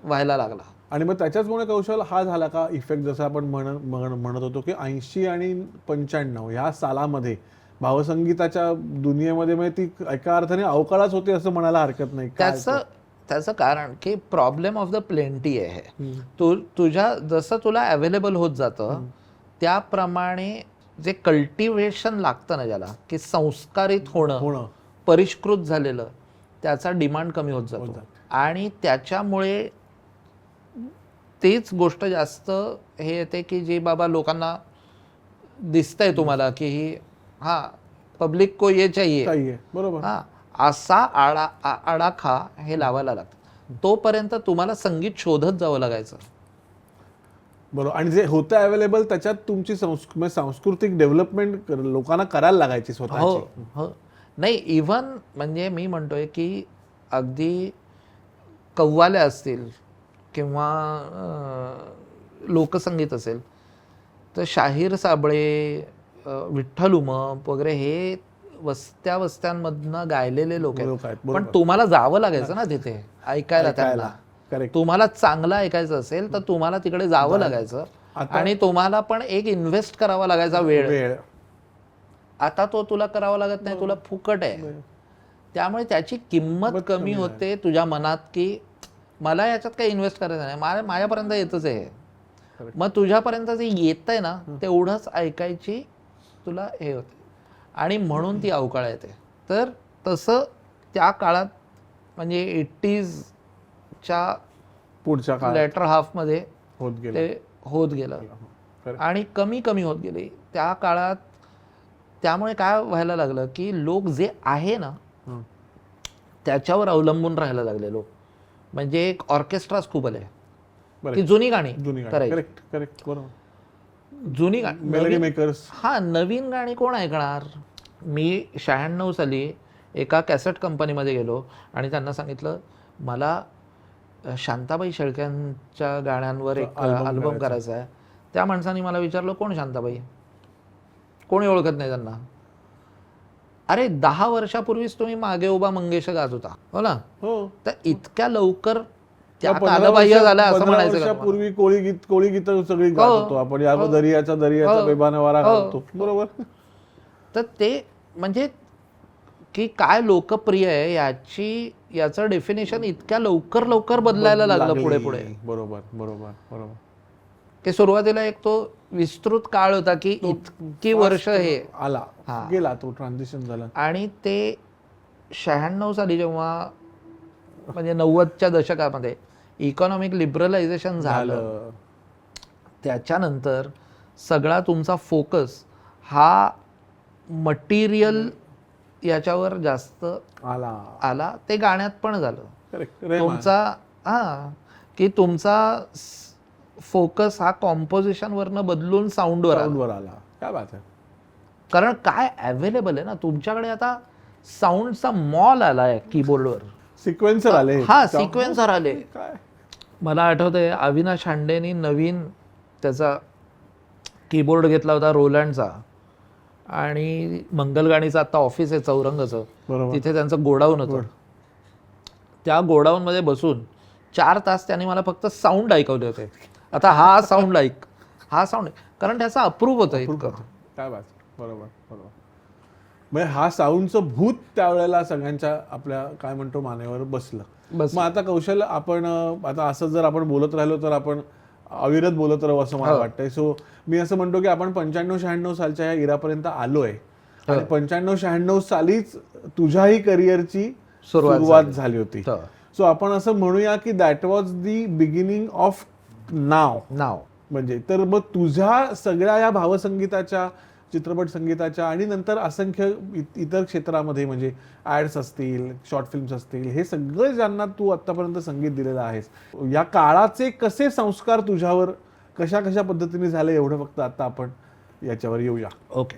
A: व्हायला लागला.
B: आणि मग त्याच्याचमुळे कौशल हा झाला का इफेक्ट, जसं आपण म्हणत होतो की 80 आणि 95 ह्या सालामध्ये भावसंगीताच्या दुनियेमध्ये म्हणजे ती एका अर्थाने अवकाळच होते असं म्हणायला हरकत नाही.
A: त्याचं कारण की प्रॉब्लेम ऑफ द प्लेंटी आहे. तुझ्या जसं तुला अवेलेबल होत जातं त्याप्रमाणे जे कल्टिव्हेशन लागतं ना, ज्याला की संस्कारित होणं, परिष्कृत झालेलं, त्याचा डिमांड कमी होत जातो. आणि त्याच्यामुळे तीच गोष्ट जास्त हे येते की जे बाबा लोकांना दिसतंय तुम्हाला की ही पब्लिक को ये चाहिए,
B: बरोबर,
A: असा आडाखा हे लावायला लागतं. तोपर्यंत तुम्हाला संगीत शोधत जावं लागायचं.
B: बरोबर. आणि जे होतं अवेलेबल त्याच्यात तुमची सांस्कृतिक डेव्हलपमेंट लोकांना करायला लागायची स्वतःची.
A: नाही, इव्हन म्हणजे मी म्हणतोय की अगदी कव्वाल्या असतील किंवा लोकसंगीत असेल तर शाहीर साबळे, विठ्ठल उमप वगैरे हे वस्त्या वस्त्यांमधनं गायलेले लोक
B: लोक आहेत,
A: आहेत.
B: बरोबर.
A: पण तुम्हाला जावं लागायचं ना तिथे ऐकायला त्यांना.
B: करेक्ट.
A: तुम्हाला चांगलं ऐकायचं असेल तर तुम्हाला तिकडे जावं लागायचं आणि तुम्हाला पण एक इन्व्हेस्ट करावा लागायचा वेळ. आता तो तुला करावा लागत नाही, तुला फुकट आहे. त्यामुळे त्याची किंमत कमी होते तुझ्या मनात की मला याच्यात काही इन्व्हेस्ट करायचं नाही, माझ्यापर्यंत येतच आहे. मग तुझ्यापर्यंत जे येत आहे ना तेवढंच ऐकायची तुला हे होते आणि म्हणून ती अवकाळ येते. तर तसं त्या काळात म्हणजे 80sच्या
B: पुढच्या काळात
A: लेटर हाफमध्ये
B: होत गेलं.
A: ते होत गेलं आणि कमी कमी होत गेले त्या काळात. त्यामुळे काय व्हायला लागलं की लोक जे आहे ना त्याच्यावर अवलंबून राहायला लागले लोक. म्हणजे एक ऑर्केस्ट्राच खूप आले की जुनी गाणी करायची.
B: करेक्ट करेक्ट बरोबर.
A: जुनी गाणी
B: मेलोडी मेकर्स.
A: हा, नवीन गाणी कोण ऐकणार. मी 96 साली एका कॅसेट कंपनीमध्ये गेलो आणि त्यांना सांगितलं मला शांताबाई शेळक्यांच्या गाण्यांवर एक अल्बम करायचा आहे. त्या माणसाने मला विचारलं कोण शांताबाई, कोणी ओळखत नाही त्यांना. अरे 10 वर्षापूर्वीच तुम्ही मागे उभा मंगेश गात होता हो ना.
B: हो,
A: तर इतक्या लवकर त्या कालबाह्य झाल्या असं म्हणायचं का तुम्हाला?
B: पूर्वी कोळी गीत सगळी गात होतो आपण. या दर्याचा बेबाना वारा घालतो. बरोबर.
A: तर ते म्हणजे की काय लोकप्रिय आहे याचं डेफिनेशन इतक्या लवकर बदलायला लागलं पुढे पुढे.
B: बरोबर बरोबर बरोबर.
A: की सुरुवातीला एक तो विस्तृत काळ होता की इतकी वर्ष हे
B: आला गेला, तो ट्रान्झिशन झालं.
A: आणि ते 96 साली जेव्हा म्हणजे 90च्या दशकामध्ये इकॉनॉमिक लिबरलायझेशन झालं त्याच्यानंतर सगळा तुमचा फोकस हा मटेरियल याच्यावर जास्त आला. ते गाण्यात पण झालं तुमचा की तुमचा फोकस हा कॉम्पोजिशन वरनं बदलून साऊंडवर
B: आला. काय बात आहे.
A: कारण काय अवेलेबल आहे ना तुमच्याकडे. आता साऊंडचा मॉल आलाय कीबोर्डवर.
B: सिक्वेन्सर आले.
A: हा, सिक्वेन्सर आले. मला आठवतंय अविनाश हांडेनी नवीन त्याचा कीबोर्ड घेतला होता रोलँडचा आणि मंगलगाणीचं आता ऑफिस आहे चौरंगाचं, तिथे त्यांचं गोडाऊन होतं. त्या गोडाऊन मध्ये बसून 4 तास त्यांनी मला फक्त साऊंड ऐकवले होते. आता हा साऊंड कारण त्याचा अप्रूव्ह होतं इतकं.
B: काय बात. बरोबर बरोबर. म्हणजे हा साऊंडचं भूत त्यावेळेला सगळ्यांच्या आपल्या काय म्हणतो मानेवर बसलं. मग आता कौशल आपण आता असं जर आपण बोलत राहिलो तर आपण अविरत बोलत राहू असं मला वाटतंय. सो मी असं म्हणतो की आपण 95-96 सालच्या या इरापर्यंत आलोय आणि 95-96 सालीच तुझ्याही करिअरची सुरुवात झाली होती. सो आपण असं म्हणूया की that was the beginning of नाव. म्हणजे तर मग तुझ्या सगळ्या या भावसंगीताच्या, चित्रपट संगीताच्या आणि नंतर असंख्य इतर क्षेत्रामध्ये म्हणजे ऍड्स असतील, शॉर्ट फिल्म्स असतील, हे सगळं ज्यांना तू आतापर्यंत संगीत दिलेलं आहेस, या काळाचे कसे संस्कार तुझ्यावर कशा पद्धतीने झाले एवढं फक्त आता आपण याच्यावर येऊया.
A: ओके.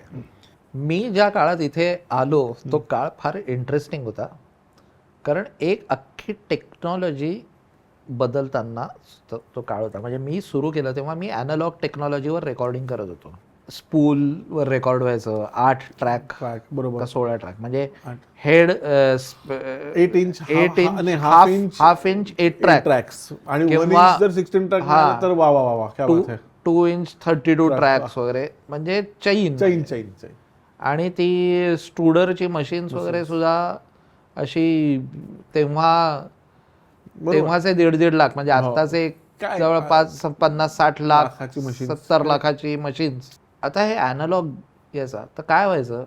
A: मी ज्या काळात इथे आलो तो काळ फार इंटरेस्टिंग होता. कारण एक अख्खी टेक्नॉलॉजी बदलताना तो काळ होता. म्हणजे मी सुरू केलं तेव्हा मी अॅनालॉग टेक्नॉलॉजीवर रेकॉर्डिंग करत होतो. स्पूलवर रेकॉर्ड व्हायचं 8 ट्रॅक
B: बरोबर,
A: 16 ट्रॅक. म्हणजे head
B: 8 inch
A: half inch 8 tracks
B: आणि 1 इंच जर 16 ट्रॅक झाला तर वा वा वा क्या बात है.
A: 2 इंच 32 ट्रॅक्स वगैरे म्हणजे चैन. आणि ती स्टुडरची मशीन्स वगैरे सुद्धा अशी तेव्हाचे 1.5 लाख म्हणजे आत्ताचे जवळपास 50-60 लाख 70 लाखाची मशीन्स. आता हे अॅनालॉग याचा तर काय व्हायचं,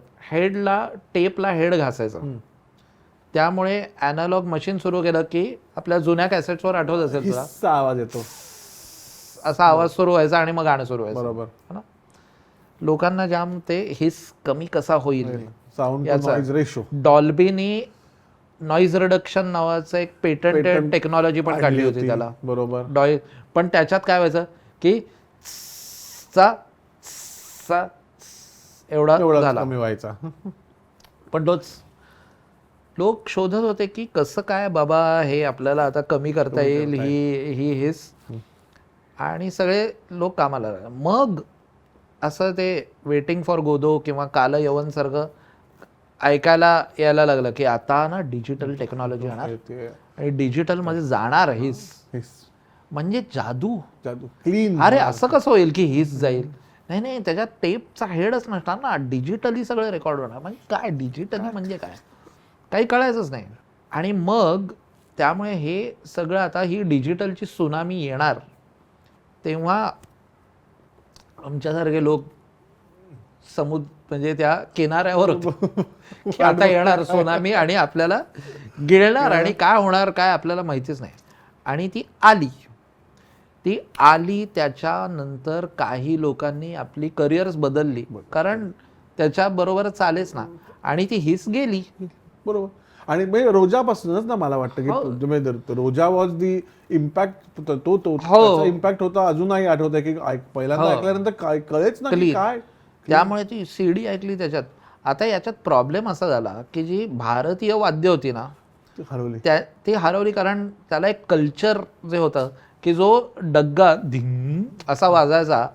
A: टेपला हेड घासायचं. त्यामुळे अॅनालॉग मशीन सुरू केलं की आपल्या जुन्या कॅसेट्सवर आठवत असेल तुला
B: आवाज येतो,
A: असा आवाज सुरू व्हायचा आणि मग गाणं सुरू व्हायचं.
B: बरोबर.
A: लोकांना जाम ते हिस कमी कसा होईल
B: साऊंड नॉइज रेशो.
A: डॉल्बीनी नॉइज रिडक्शन नावाचं एक पेटंटेड टेक्नॉलॉजी पण काढली होती त्याला.
B: बरोबर.
A: पण त्याच्यात काय व्हायचं की एवढा झाला
B: कमी व्हायचा.
A: पण तोच लोक शोधत होते की कसं काय बाबा हे आपल्याला आता कमी करता येईल ही हिस, आणि सगळे लोक कामाला लागले. मग असं ते वेटिंग फॉर गोदो किंवा काल यवन सर्ग ऐकायला यायला लागलं की आता ना डिजिटल टेक्नॉलॉजी येणार आणि डिजिटल मध्ये जाणार हिस, म्हणजे जादू.
B: क्लीन.
A: अरे असं कसं होईल की हिस जाईल? नाही नाही, त्याच्यात टेपचा हेडच नसणार ना, डिजिटली सगळं रेकॉर्ड होणार. म्हणजे काय डिजिटली म्हणजे काय, काही कळायचंच नाही. आणि मग त्यामुळे हे सगळं आता ही डिजिटलची सुनामी येणार तेव्हा आमच्यासारखे लोक म्हणजे त्या किनाऱ्यावर होते की आता येणार सुनामी आणि आपल्याला गिळणार आणि काय होणार काय आपल्याला माहितीच नाही. आणि ती आली त्याच्यानंतर काही लोकांनी आपली करिअर्स बदलली, कारण त्याच्याबरोबर चालेच ना, आणि ती हिस गेली.
B: बरोबर. आणि म्हणजे रोजापासूनच ना मला वाटतं की रोजा वॉज दी इम्पॅक्ट, तो इम्पॅक्ट होता. अजूनही आठवत आहे की पहिल्यांदा ऐकल्यानंतर काय कळेच ना की काय.
A: त्यामुळे ती सीडी ऐकली त्याच्यात. आता याच्यात प्रॉब्लेम असा झाला की जी भारतीय वाद्य होती ना ती हरवली, कारण त्याला एक कल्चर जे होतं की जो डग्गा धिंग असा वाजायचा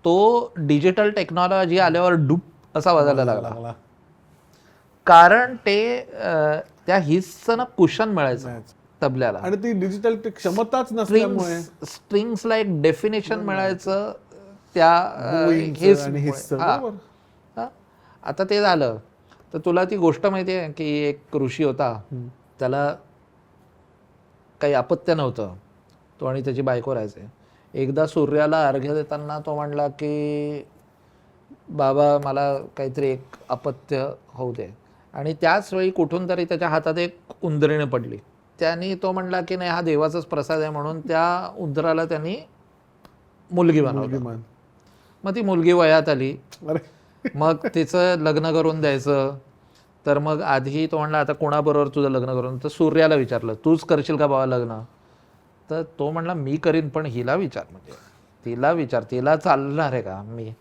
A: तो डिजिटल टेक्नॉलॉजी आल्यावर डूप असा वाजायला लागला, कारण ते त्या हिसचं ना कुशन मिळायचं तबल्याला, आणि
B: ती डिजिटल क्षमताच नसल्यामुळे
A: स्ट्रिंग्सला एक डेफिनेशन मिळायचं त्या आता ते झालं. तर तुला ती गोष्ट माहिती आहे की एक ऋषी होता, त्याला काही अपत्य नव्हतं, तो आणि त्याची बायको राहायचे. एकदा सूर्याला अर्घ्य देताना तो म्हणला की बाबा मला काहीतरी एक अपत्य होऊ दे, आणि त्याच वेळी कुठून तरी त्याच्या हातात एक उंदरीण पडली. त्यांनी तो म्हणला की नाही हा देवाचाच प्रसाद आहे, म्हणून त्या उंदराला त्यांनी मुलगी बनवली. मग ती मुलगी वयात आली, मग तिचं लग्न करून द्यायचं. तर मग आधी तो म्हणला आता कोणाबरोबर तुझं लग्न करून, तर सूर्याला विचारलं तूच करशील का बाबा लग्न? तर तो म्हणला मी करीन, पण हिला विचार, म्हणजे तिला विचार, तिला चालणार आहे का मी?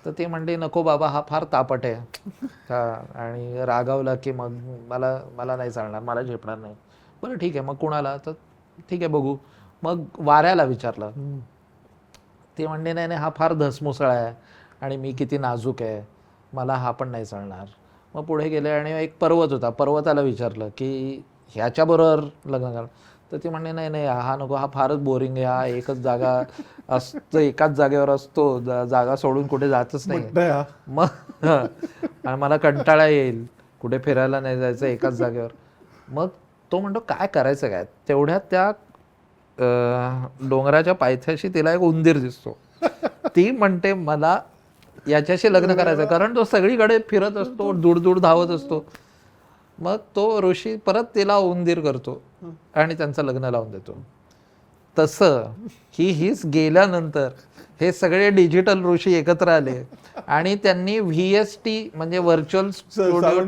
A: तर ते म्हणले नको बाबा हा फार तापट आहे, आणि रागावला की मग मला नाही चालणार, मला झेपणार नाही. बरं ठीक आहे, मग कुणाला? तर ठीक आहे बघू. मग वाऱ्याला विचारलं, ते म्हणले नाही नाही हा फार धसमुसळा आहे आणि मी किती नाजूक आहे, मला हा पण नाही चालणार. मग पुढे गेले आणि एक पर्वत होता, पर्वताला विचारलं की ह्याच्याबरोबर लग्न कर? तर ते म्हणले नाही नाही हा नको, हा फारच बोरिंग आहे, हा एकच जागा असतो, एकाच जागेवर असतो, जागा सोडून कुठे जातच नाही, मग आणि मला कंटाळा येईल, कुठे फिरायला नाही जायचं एकाच जागेवर. मग तो म्हणतो काय करायचं काय? तेवढ्यात त्या डोंगराच्या पायथ्याशी तिला एक उंदीर दिसतो. ती म्हणते मला याच्याशी लग्न करायचं, कारण तो सगळीकडे फिरत असतो, दूर धावत असतो. मग तो ऋषी परत तिला उंदीर करतो आणि त्यांचं लग्न लावून देतो. तसं ही हिस गेल्यानंतर हे सगळे डिजिटल ऋषी एकत्र आले आणि त्यांनी VST म्हणजे व्हर्च्युअल स्टुडिओ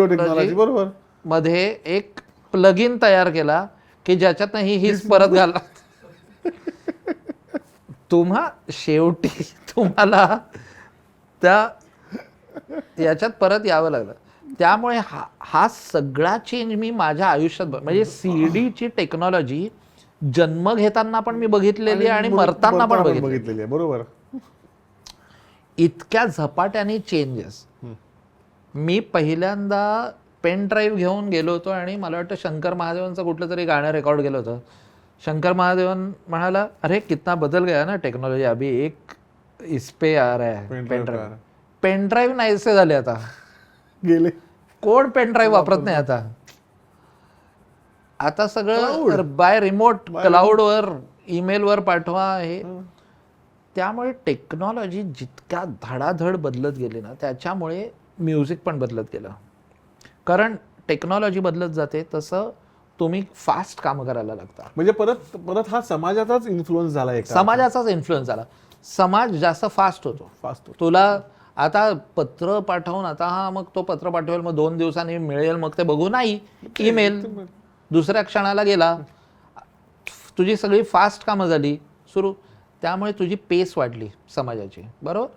A: टेक्नॉलॉजी
B: बरोबर
A: मध्ये एक प्लगइन तयार केला की ज्याच्यातनं ही हिस परत घाला. शेवटी तुम्हाला त्या याच्यात परत यावं लागलं. त्यामुळे हा सगळा चेंज मी माझ्या आयुष्यात म्हणजे सीडीची टेक्नॉलॉजी जन्म घेताना पण मी बघितलेली आणि मरताना पण बघितलेली आहे.
B: बरोबर.
A: इतक्या झपाट्याने चेंजेस. मी पहिल्यांदा पेन ड्राईव्ह घेऊन गेलो होतो आणि मला वाटतं शंकर महादेवांचं कुठलं तरी गाणं रेकॉर्ड केलं होतं. शंकर महादेवन म्हणाला अरे कितना बदल गया ना टेक्नॉलॉजी, अभी एक इस पे आ रहा है पेन ड्राईव्ह नाहीसे झाले आता,
B: गेले.
A: कोण पेन ड्राईव्ह वापरत नाही आता सगळं बाय रिमोट क्लाउडवर ईमेलवर पाठवा हे. त्यामुळे टेक्नॉलॉजी जितक्या धडाधड बदलत गेली ना त्याच्यामुळे म्युझिक पण बदलत गेलं. कारण टेक्नॉलॉजी बदलत जाते तसं तुम्ही फास्ट कामं करायला लागता.
B: म्हणजे परत हा समाजाचाच इन्फ्लुएन्स झाला,
A: समाजाचाच इन्फ्लुएन्स झाला. समाज जास्त फास्ट होतो. तुला आता पत्र पाठवून आता मग तो पत्र पाठवेल, मग 2 दिवसांनी मिळेल, मग ते बघू नाही, ईमेल दुसऱ्या क्षणाला गेला. तुझी सगळी फास्ट कामं झाली सुरू. त्यामुळे तुझी पेस वाढली समाजाची. बरोबर.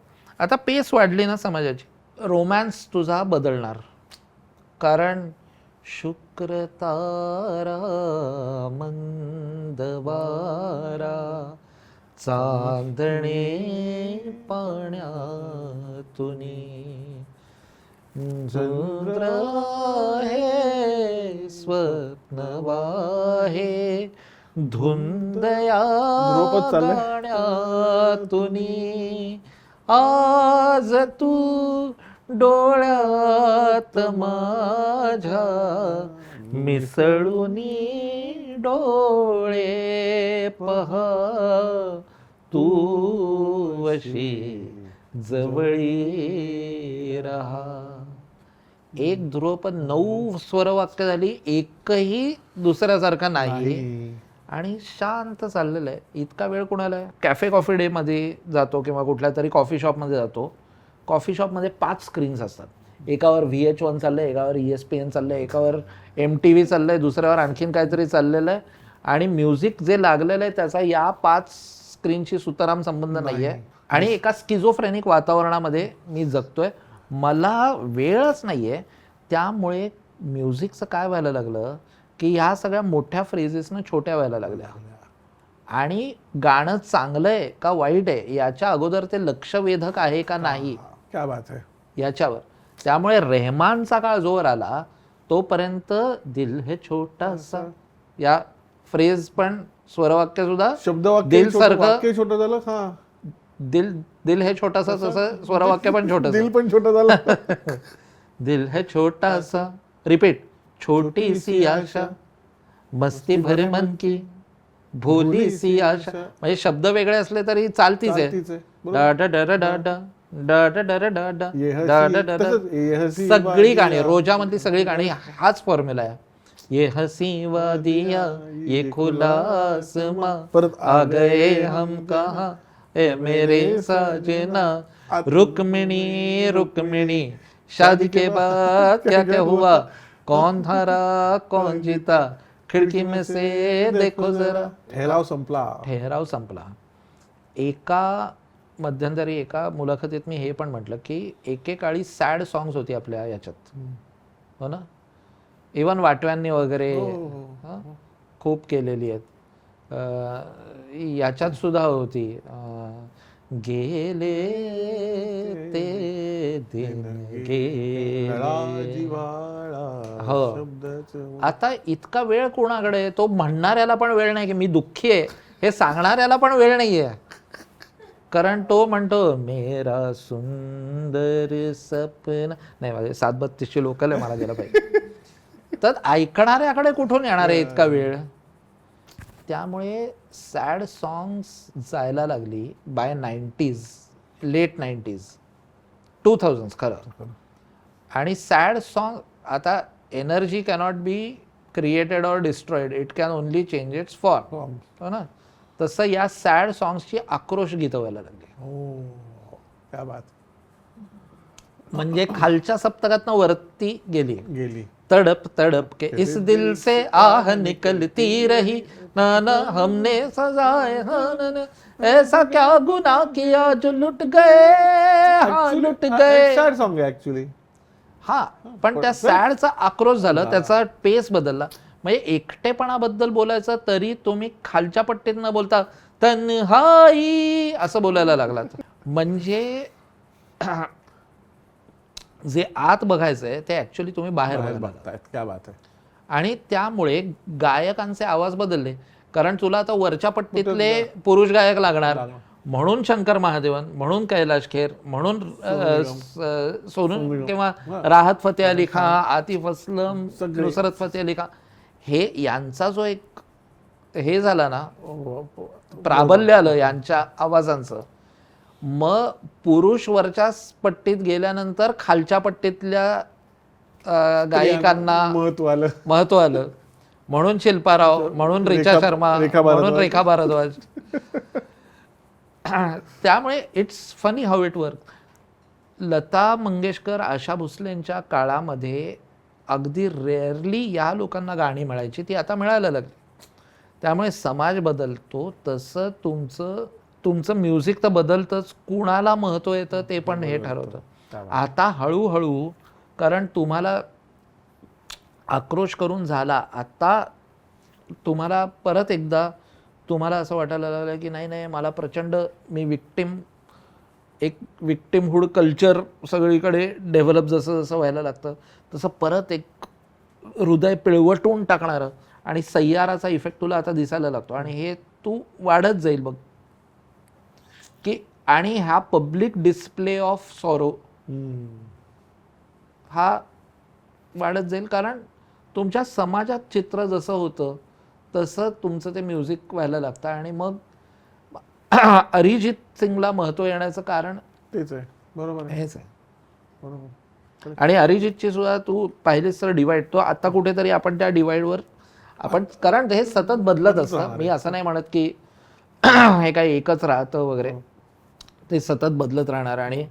A: आता पेस वाढली ना समाजाची, रोमॅन्स तुझा बदलणार. कारण शुक्र तारा मंदवारा चांदणे पाण्यातुनी चंद्र हे स्वप्नवाहे धुंदया
B: ध्रुपद चाललंय.
A: गाण्यातुनी आज तू डोळ्यात माझ्या मिसळूनी डोळे पहा तू अशी जवळी रहा. एक ध्रुवपद 9 स्वरवाक्य झाली, एकही दुसऱ्यासारखा नाही आणि शांत चाललेलं आहे. इतका वेळ कुणाला आहे? कॅफे कॉफी डे मध्ये जातो किंवा कुठल्या तरी कॉफी शॉपमध्ये जातो. कॉफी शॉपमध्ये 5 स्क्रीन्स असतात. एकावर VH1 चाललंय, एकावर ESPN चाललंय, एकावर MTV चाललंय, दुसऱ्यावर आणखीन काहीतरी चाललेलं आहे आणि म्युझिक जे लागलेलं आहे त्याचा या 5 स्क्रीनशी सुतराम संबंध नाही आहे. आणि एका स्किझोफ्रेनिक वातावरणामध्ये मी जगतोय, मला वेळच नाही आहे. त्यामुळे म्युझिकचं काय व्हायला लागलं की ह्या सगळ्या मोठ्या फ्रेजेसनं छोट्या व्हायला लागल्या आणि गाणं चांगलं आहे का वाईट आहे याच्या अगोदर ते लक्षवेधक आहे का नाही
B: क्या बात आहे
A: याच्यावर. त्यामुळे रेहमानचा काळ जोर आला तोपर्यंत दिल हे छोटासा या फ्रेज पण स्वरवाक्य सुद्धा
B: शब्दवाक्य
A: दिल सारखं
B: वाक्य छोटं झालं. हा
A: दिल दिल हे छोटासा तसं स्वरवाक्य पण छोटस
B: दिल पण छोटं झालं.
A: दिल है छोटा सा रिपीट छोटी सी आशा मस्ती भरे मन की भोली सी आशा. म्हणजे शब्द वेगळे असले तरी चालतीच आहे.
B: चालतीच आहे.
A: डा डा डा डा डा डा डा डा डा डा डा डा
B: ये हसी,
A: डा डा डा डा.
B: तसंच ये हसी
A: सगळी
B: वादिया.
A: गाणी रोजामधली सगळी गाणी हाच फॉर्म्युला आहे. ये हसी वादिया ये खुला आसमां
B: परत
A: आ गए हम कहाँ ए मेरे साजना रुक्मिणी रुक्मिणी शादी के बाद क्या क्या हुआ कौन हारा कौन जीता खिडकी में से देखो जरा.
B: ठहराव संपला.
A: ठहराव संपला. एका मध्यंतरी एका मुलाखतीत मी हे पण म्हटलं की एकेकाळी सॅड सॉंग्स होती आपल्या याच्यात, हो ना. इवन वाटव्यांनी वगैरे हं, खूप केलेली आहेत. याच्यात सुद्धा होती गेले ते दिन गेले. हो. आता इतका वेळ कोणाकडे, तो म्हणणाऱ्याला पण वेळ नाही की मी दुःखी आहे, हे सांगणाऱ्याला पण वेळ नाहीये. कारण तो म्हणतो मेरा सुंदर सपना नाही, माझे 732ची लोकल आहे, मला गेलं पाहिजे. तर ऐकणाऱ्याकडे कुठून येणार आहे इतका वेळ. त्यामुळे सॅड सॉंग्स जायला लागली bye 90s, late 90s 2000s खरं. आणि सॅड सॉंग आता energy cannot be created or destroyed, it can only change it's form, हो ना. तसं या सॅड सॉंग्सची आक्रोश गीतं व्हायला लागली.
B: क्या बात.
A: म्हणजे खालच्या सप्तकातनं वरती गेली. तड़प तड़प के इस दिल से आह निकलती रही ना ना हमने सजाए ऐसा क्या गुनाह किया जो लुट गए, हाँ लुट गए.
B: सॅड सॉन्ग आहे ऍक्च्युली.
A: हा, पण त्या सॅडचा आक्रोश झाला, त्याचा पेस बदलला. म्हणजे एकटेपणाबद्दल बोलायचं तरी तुम्ही खालच्या पट्टीत न बोलता तन्हाई असं बोलायला लागलात. म्हणजे जे आत बघायचंय ते ऍक्च्युली तुम्ही बाहेर
B: बघतायत. क्या बात आहे.
A: आणि त्यामुळे गायकांचे आवाज बदलले. कारण तुला आता वरच्या पट्टीतले पुरुष गायक लागणार, म्हणून शंकर महादेवन, म्हणून कैलाश खेर, म्हणून सोनू किंवा राहत फतेह अली खान, आतिफ असलम, नुसरत फतेह अली खान, हे यांचा जो एक हे झाला ना, प्राबल्य आलं यांच्या आवाजांचं. मग पुरुष वरच्या पट्टीत गेल्यानंतर खालच्या पट्टीतल्या गायिकांना महत्व आलं. म्हणून शिल्पाराव, म्हणून रिचा शर्मा, म्हणून रेखा भारद्वाज. त्यामुळे it's funny how it work. Lata Mangeshkar, Asha भोसलेंच्या काळामध्ये अगदी रेअरली या लोकांना गाणी मिळायची, ती आता मिळायला लागली. त्यामुळे समाज बदलतो तसं तुमचं म्युझिक तर बदलतंच, कुणाला महत्व येतं ते पण हे ठरवतं. आता हळूहळू, कारण तुम्हाला आक्रोश करून झाला. आता तुम्हाला परत एकदा तुम्हाला असं वाटायला लागलं की नाही नाही मला प्रचंड मी एक विक्टिमहूड कल्चर सगळीकडे डेव्हलप जसं जसं व्हायला लागतं तसं परत एक हृदय पिळवटून टाकणारं आणि सय्याराचा इफेक्ट तुला आता दिसायला लागतो आणि हे तू वाढत जाईल बघ की आणि हा पब्लिक डिस्प्ले ऑफ सॉरो हा वाढत जाईल कारण तुमच्या समाजात चित्र जसं होतं तसं तुमचं ते म्युझिक व्हायला लागतं आणि मग अरिजित सिंगला महत्त्व येण्याचं कारण
B: तेच आहे. बरोबर आहे.
A: हेच आहे.
B: बरोबर.
A: आणि अरिजितची सुद्धा तू पाहिलीस तर डिवाइड तो आता कुठेतरी आपण त्या डिवाइडवर आपण कारण हे सतत बदलत असतं. मी असं नाही म्हणत की हे काही एकच राहतं वगैरे, ते सतत बदलत राहणार आणि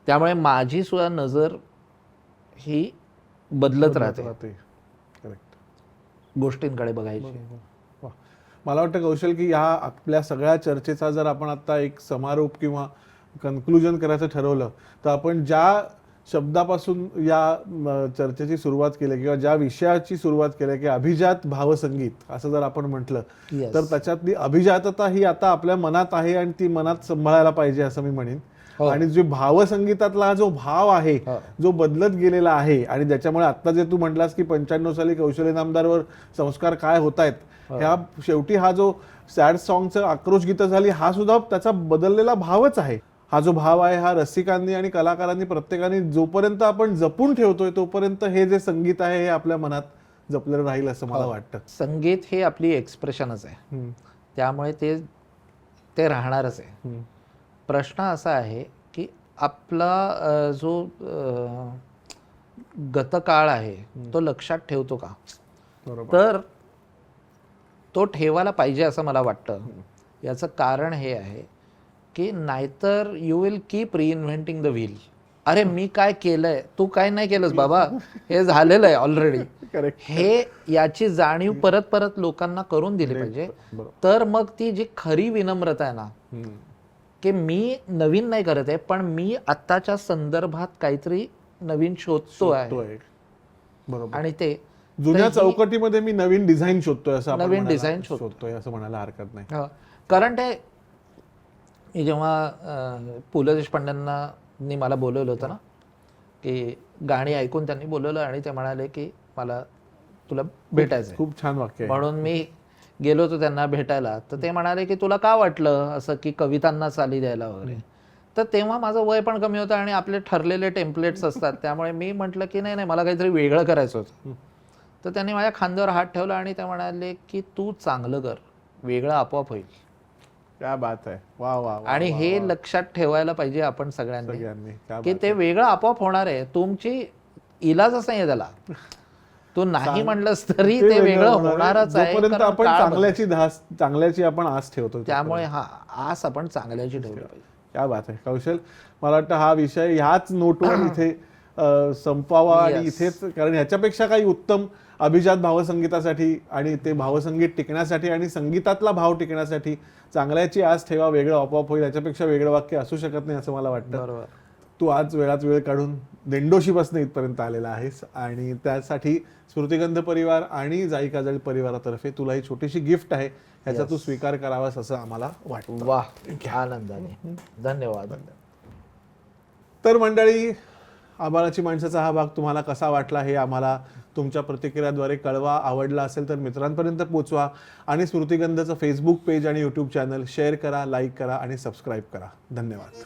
A: त्यामुळे माझी सुद्धा नजर ही बदलत राहते
B: करेक्ट
A: गोष्टींकडे बघायची.
B: वा. मला वाटतं कौशल की ह्या आपल्या सगळ्या चर्चेचा जर आपण आता एक समारोप किंवा कन्क्लुजन करायचं ठरवलं तर आपण ज्या शब्दापासून या चर्चेची सुरुवात केली किंवा ज्या विषयाची सुरुवात केली की अभिजात भावसंगीत असं जर आपण म्हटलं
A: Yes.
B: तर त्याच्यातली अभिजातता ही आता आपल्या मनात आहे आणि ती मनात सांभाळायला पाहिजे असं मी म्हणेन.
A: हो.
B: आणि जो भावसंगीतातला हा जो भाव आहे
A: हो.
B: जो बदलत गेलेला आहे आणि ज्याच्यामुळे आता जे तू म्हटलास की 95 साली कौशल्य नामदारवर संस्कार काय होत आहेत ह्या शेवटी हा जो सॅड सॉंगचं आक्रोश गीतं झाली हा सुद्धा त्याचा बदललेला भावच आहे. हा जो भाव आहे हा रसिकांनी आणि कलाकारांनी प्रत्येकाने जोपर्यंत आपण जपून ठेवतोय तोपर्यंत हे जे संगीत आहे हे आपल्या मनात जपलेलं राहील असं मला वाटतं.
A: संगीत हे आपली एक्सप्रेशनच आहे त्यामुळे ते राहणारच आहे. प्रश्न असा आहे की आपला जो गतकाळ आहे तो लक्षात ठेवतो का, तर तो ठेवायला पाहिजे असं मला वाटतं. याचं कारण हे आहे की नाहीतर you will keep reinventing the wheel. अरे मी काय केलंय, तू काय नाही केलंस बाबा, हे झालेलं आहे ऑलरेडी. हे याची जाणीव परत परत लोकांना करून दिली पाहिजे. तर मग ती जी खरी विनम्रता आहे ना की मी नवीन नाही करत आहे पण मी आत्ताच्या संदर्भात काहीतरी नवीन शोधतो आहे
B: बरोबर.
A: आणि ते
B: जुन्या चौकटीमध्ये मी नवीन डिझाईन शोधतोय असं
A: नवीन डिझाईन
B: शोधतोय असं म्हणायला हरकत नाही.
A: कारण ते मी जेव्हा पु ल देशपांड्यांनी मला बोलवलं होतं ना की गाणी ऐकून त्यांनी बोलवलं आणि ते म्हणाले की मला तुला भेटायचं.
B: खूप छान वाक्य
A: म्हणून मी गेलो होतो त्यांना भेटायला. तर ते म्हणाले की तुला का वाटलं असं की कवितांना चाली द्यायला वगैरे. तर तेव्हा माझं वय पण कमी होतं आणि आपले ठरलेले टेम्पलेट्स असतात त्यामुळे मी म्हटलं की नाही नाही मला काहीतरी वेगळं करायचं होतं. तर त्यांनी माझ्या खांद्यावर हात ठेवला आणि ते म्हणाले की तू चांगलं कर, वेगळं आपोआप होईल.
B: क्या बात आहे. वा वा.
A: आणि हे लक्षात ठेवायला पाहिजे आपण सगळ्यांनी की ते
B: ते
A: वेगळं आपोआप होणार आहे. तुमची इलाजच नाही त्याला. तू नाही म्हणलंस तरी ते वेगळं होणारच आहे
B: जोपर्यंत आपण चांगल्याची आपण आस ठेवतो
A: त्यामुळे हा आस आपण चांगल्याची ठेवली पाहिजे.
B: क्या बात आहे कौशल. मला वाटतं हा विषय ह्याच नोटवर इथे संपवावा आणि इथेच, कारण ह्याच्यापेक्षा काही उत्तम अभिजात भावसंगीतासाठी आणि ते भावसंगीत टिकण्यासाठी आणि संगीतातला भाव टिकण्यासाठी चांगल्याची आस ठेवा, वेगळं आपोआप होईल, याच्यापेक्षा वेगळं वाक्य असू शकत नाही असं मला वाटतं.
A: बरोबर.
B: तू आज वेळात वेळ काढून दिंडोशीपासून इथपर्यंत आलेला आहेस आणि त्यासाठी स्मृतिगंध परिवार आणि जाई काजळ परिवारातर्फे तुला ही छोटीशी गिफ्ट आहे, ह्याचा तू स्वीकार करावास असं आम्हाला वाटतं.
A: वाह, आनंदाने. धन्यवाद.
B: तर मंडळी, आभाळाची माणसाचा हा भाग तुम्हाला कसा वाटला हे आम्हाला तुमच्या प्रतिक्रियाद्वारे कळवा. आवडला असेल तर मित्रांपर्यंत पोचवा आणि स्मृतिगंधचं फेसबुक पेज आणि यूट्यूब चॅनल शेअर करा, लाईक करा आणि सबस्क्राईब करा. धन्यवाद.